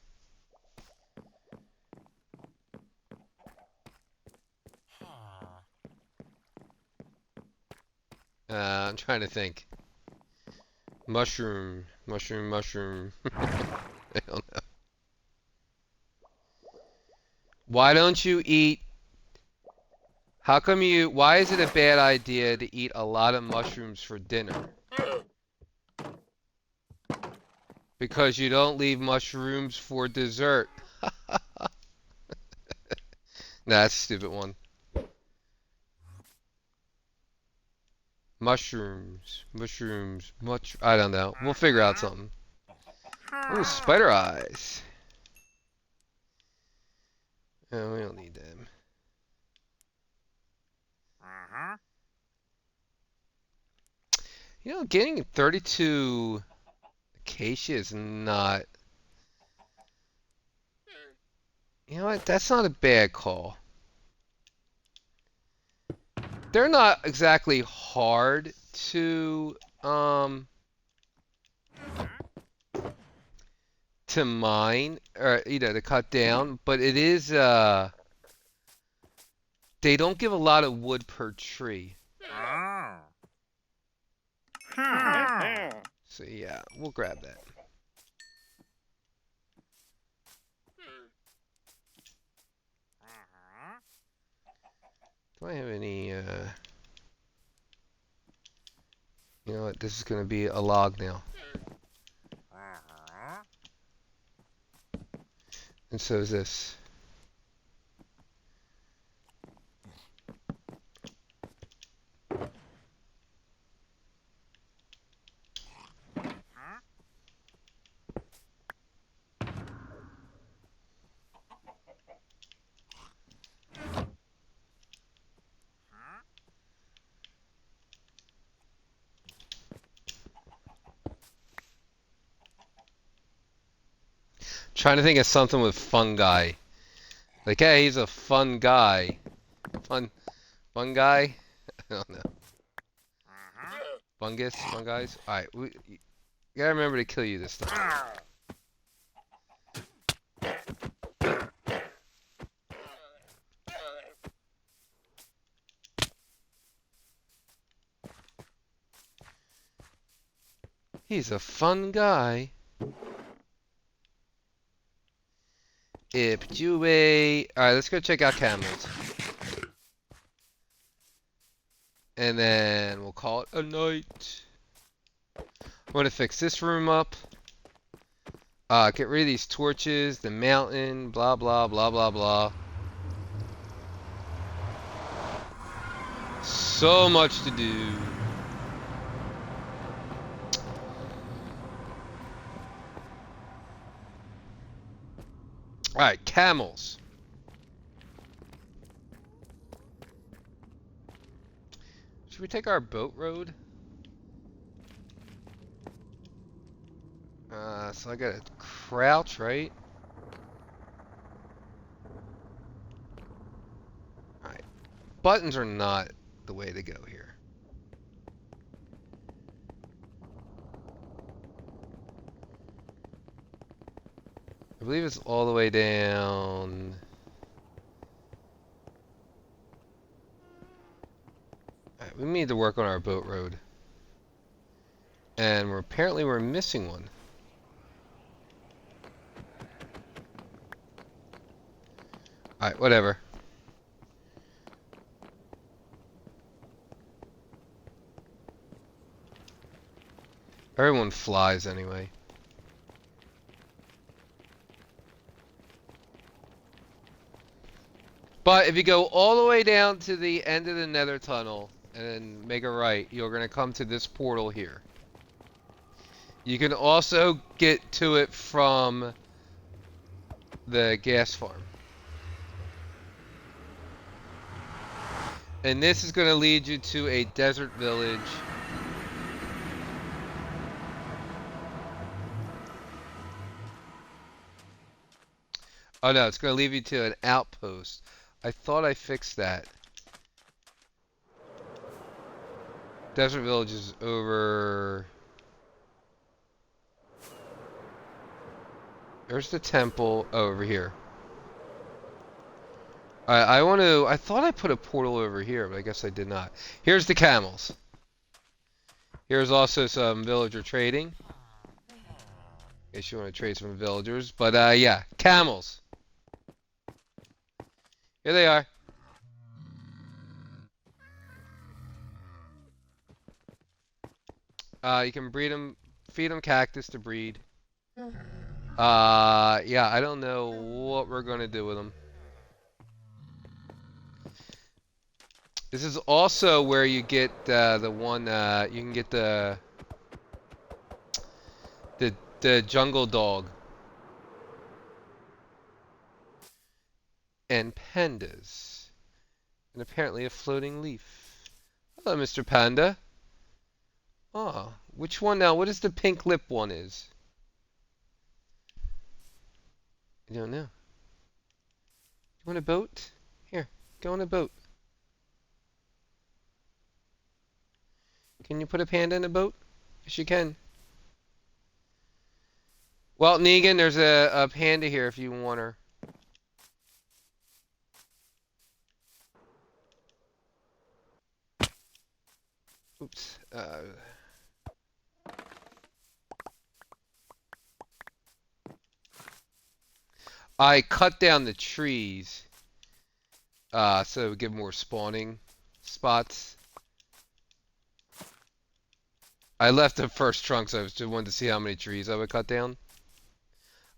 I'm trying to think. Mushroom, mushroom, mushroom. I don't know. Why don't you eat? How come you? Why is it a bad idea to eat a lot of mushrooms for dinner? Because you don't leave mushrooms for dessert. Nah, that's a stupid one. Mushrooms, mushrooms, I don't know. We'll figure out something. Ooh, spider eyes. Oh, we don't need them. You know, getting 32 acacia is not. You know what? That's not a bad call. They're not exactly hard to mine or to cut down, but it is they don't give a lot of wood per tree. So yeah, we'll grab that. Do I have any you know what, this is gonna be a log now. And so is this. Trying to think of something with fungi. Like, hey, he's a fun guy. Fun guy? I don't know. Fungus? Fungi? Alright, you gotta remember to kill you this time. He's a fun guy. Ipjue. Alright, let's go check out camels. And then we'll call it a night. I'm gonna fix this room up. Get rid of these torches, the mountain, blah blah blah blah blah. So much to do. Alright, camels. Should we take our boat road? So I gotta crouch, right? Alright. Buttons are not the way to go here. I believe it's all the way down. Alright, we need to work on our boat road. And apparently we're missing one. Alright, whatever. Everyone flies anyway. But if you go all the way down to the end of the nether tunnel and then make a right, you're going to come to this portal here. You can also get to it from the gas farm. And this is going to lead you to a desert village. Oh no, it's going to lead you to an outpost. I thought I fixed that. Desert village is over. There's the temple over here. I want to. I thought I put a portal over here, but I guess I did not. Here's the camels. Here's also some villager trading. In case you want to trade some villagers. But yeah, camels. Here they are. You can breed them, feed them cactus to breed. Yeah, I don't know what we're gonna do with them. This is also where you get the one. You can get the jungle dog and pandas, and apparently a floating leaf. Hello, Mr. Panda. Oh, which one now? What is the pink lip one is? I don't know. You want a boat? Here, go on a boat. Can you put a panda in a boat? Yes, you can. Well, Negan, there's a panda here if you want her. Oops. I cut down the trees so it would give more spawning spots. I left the first trunk so I just wanted to see how many trees I would cut down.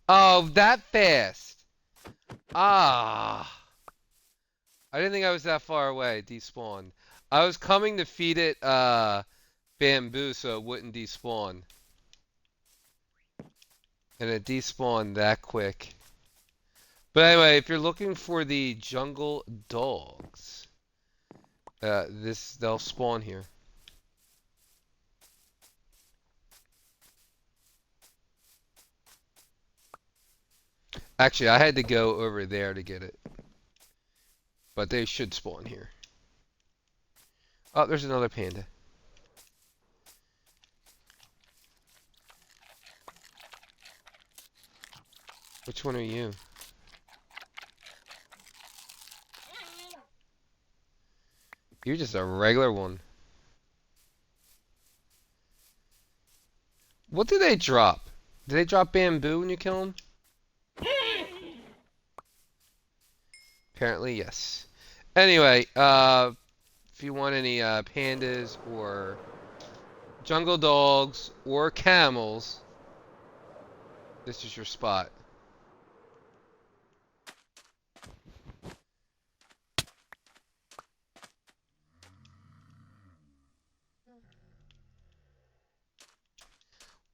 Oh, that fast! Ah! I didn't think I was that far away. Despawned. I was coming to feed it bamboo so it wouldn't despawn. And it despawned that quick. But anyway, if you're looking for the jungle dogs, they'll spawn here. Actually, I had to go over there to get it. But they should spawn here. Oh, there's another panda. Which one are you? You're just a regular one. What do they drop? Do they drop bamboo when you kill them? Apparently, yes. Anyway, if you want any pandas or jungle dogs or camels, this is your spot.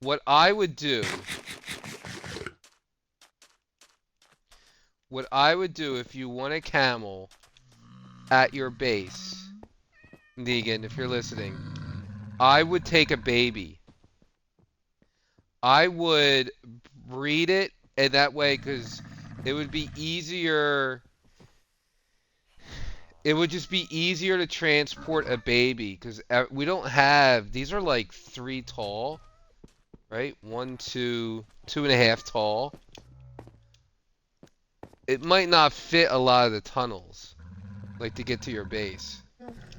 What I would do, what I would do if you want a camel at your base, Negan, if you're listening, I would take a baby. I would breed it, and that way, because it would be easier. It would just be easier to transport a baby, because we don't have. These are like 3 tall, right? 1, 2, 2.5 tall. It might not fit a lot of the tunnels, like to get to your base.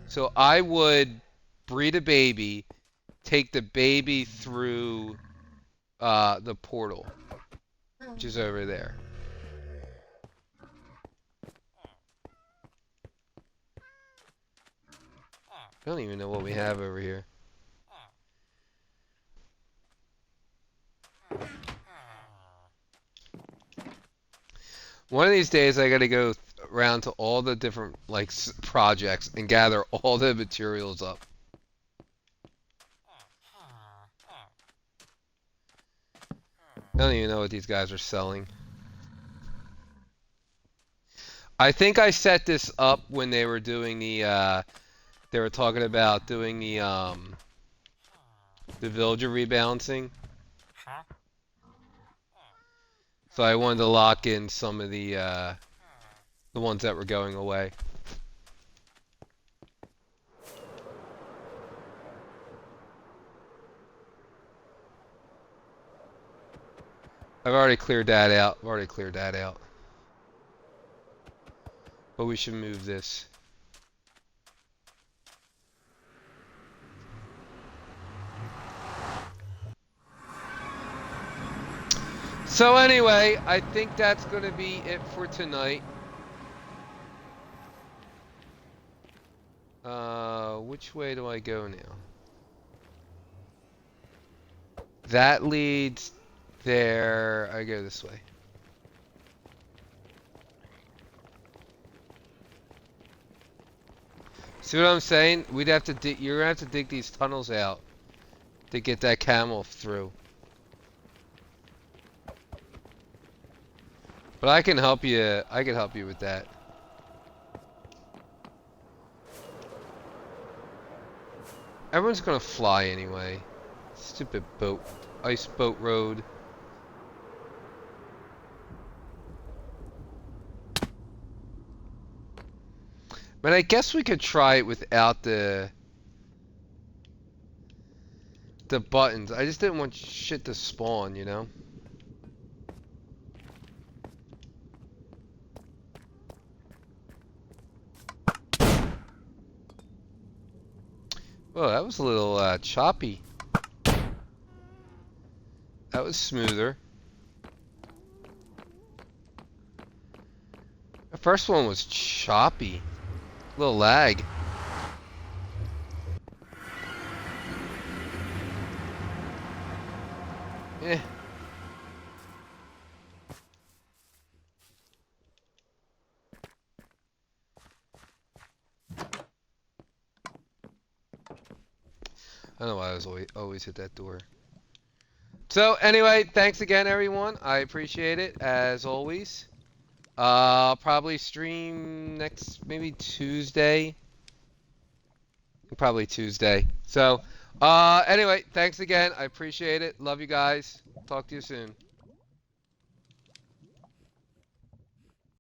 So I would breed a baby, take the baby through the portal, which is over there. I don't even know what we have over here. One of these days I gotta go around to all the different like projects and gather all the materials up. I don't even know what these guys are selling. I think I set this up when they were doing they were talking about doing the villager rebalancing. So I wanted to lock in some of the ones that were going away. I've already cleared that out. I've already cleared that out. But we should move this. So anyway, I think that's going to be it for tonight. Which way do I go now? That leads there. I go this way. See what I'm saying? We'd have to dig. You're gonna have to dig these tunnels out to get that camel through. But I can help you. I can help you with that. Everyone's gonna fly anyway. Stupid boat. Ice boat road. But I guess we could try it without the buttons. I just didn't want shit to spawn, you know? Whoa, that was a little choppy. That was smoother. The first one was choppy. A little lag. Eh. I don't know why I was always hit that door. So anyway, thanks again, everyone. I appreciate it as always. I'll probably stream next maybe Tuesday. Probably Tuesday. So anyway, thanks again. I appreciate it. Love you guys. Talk to you soon.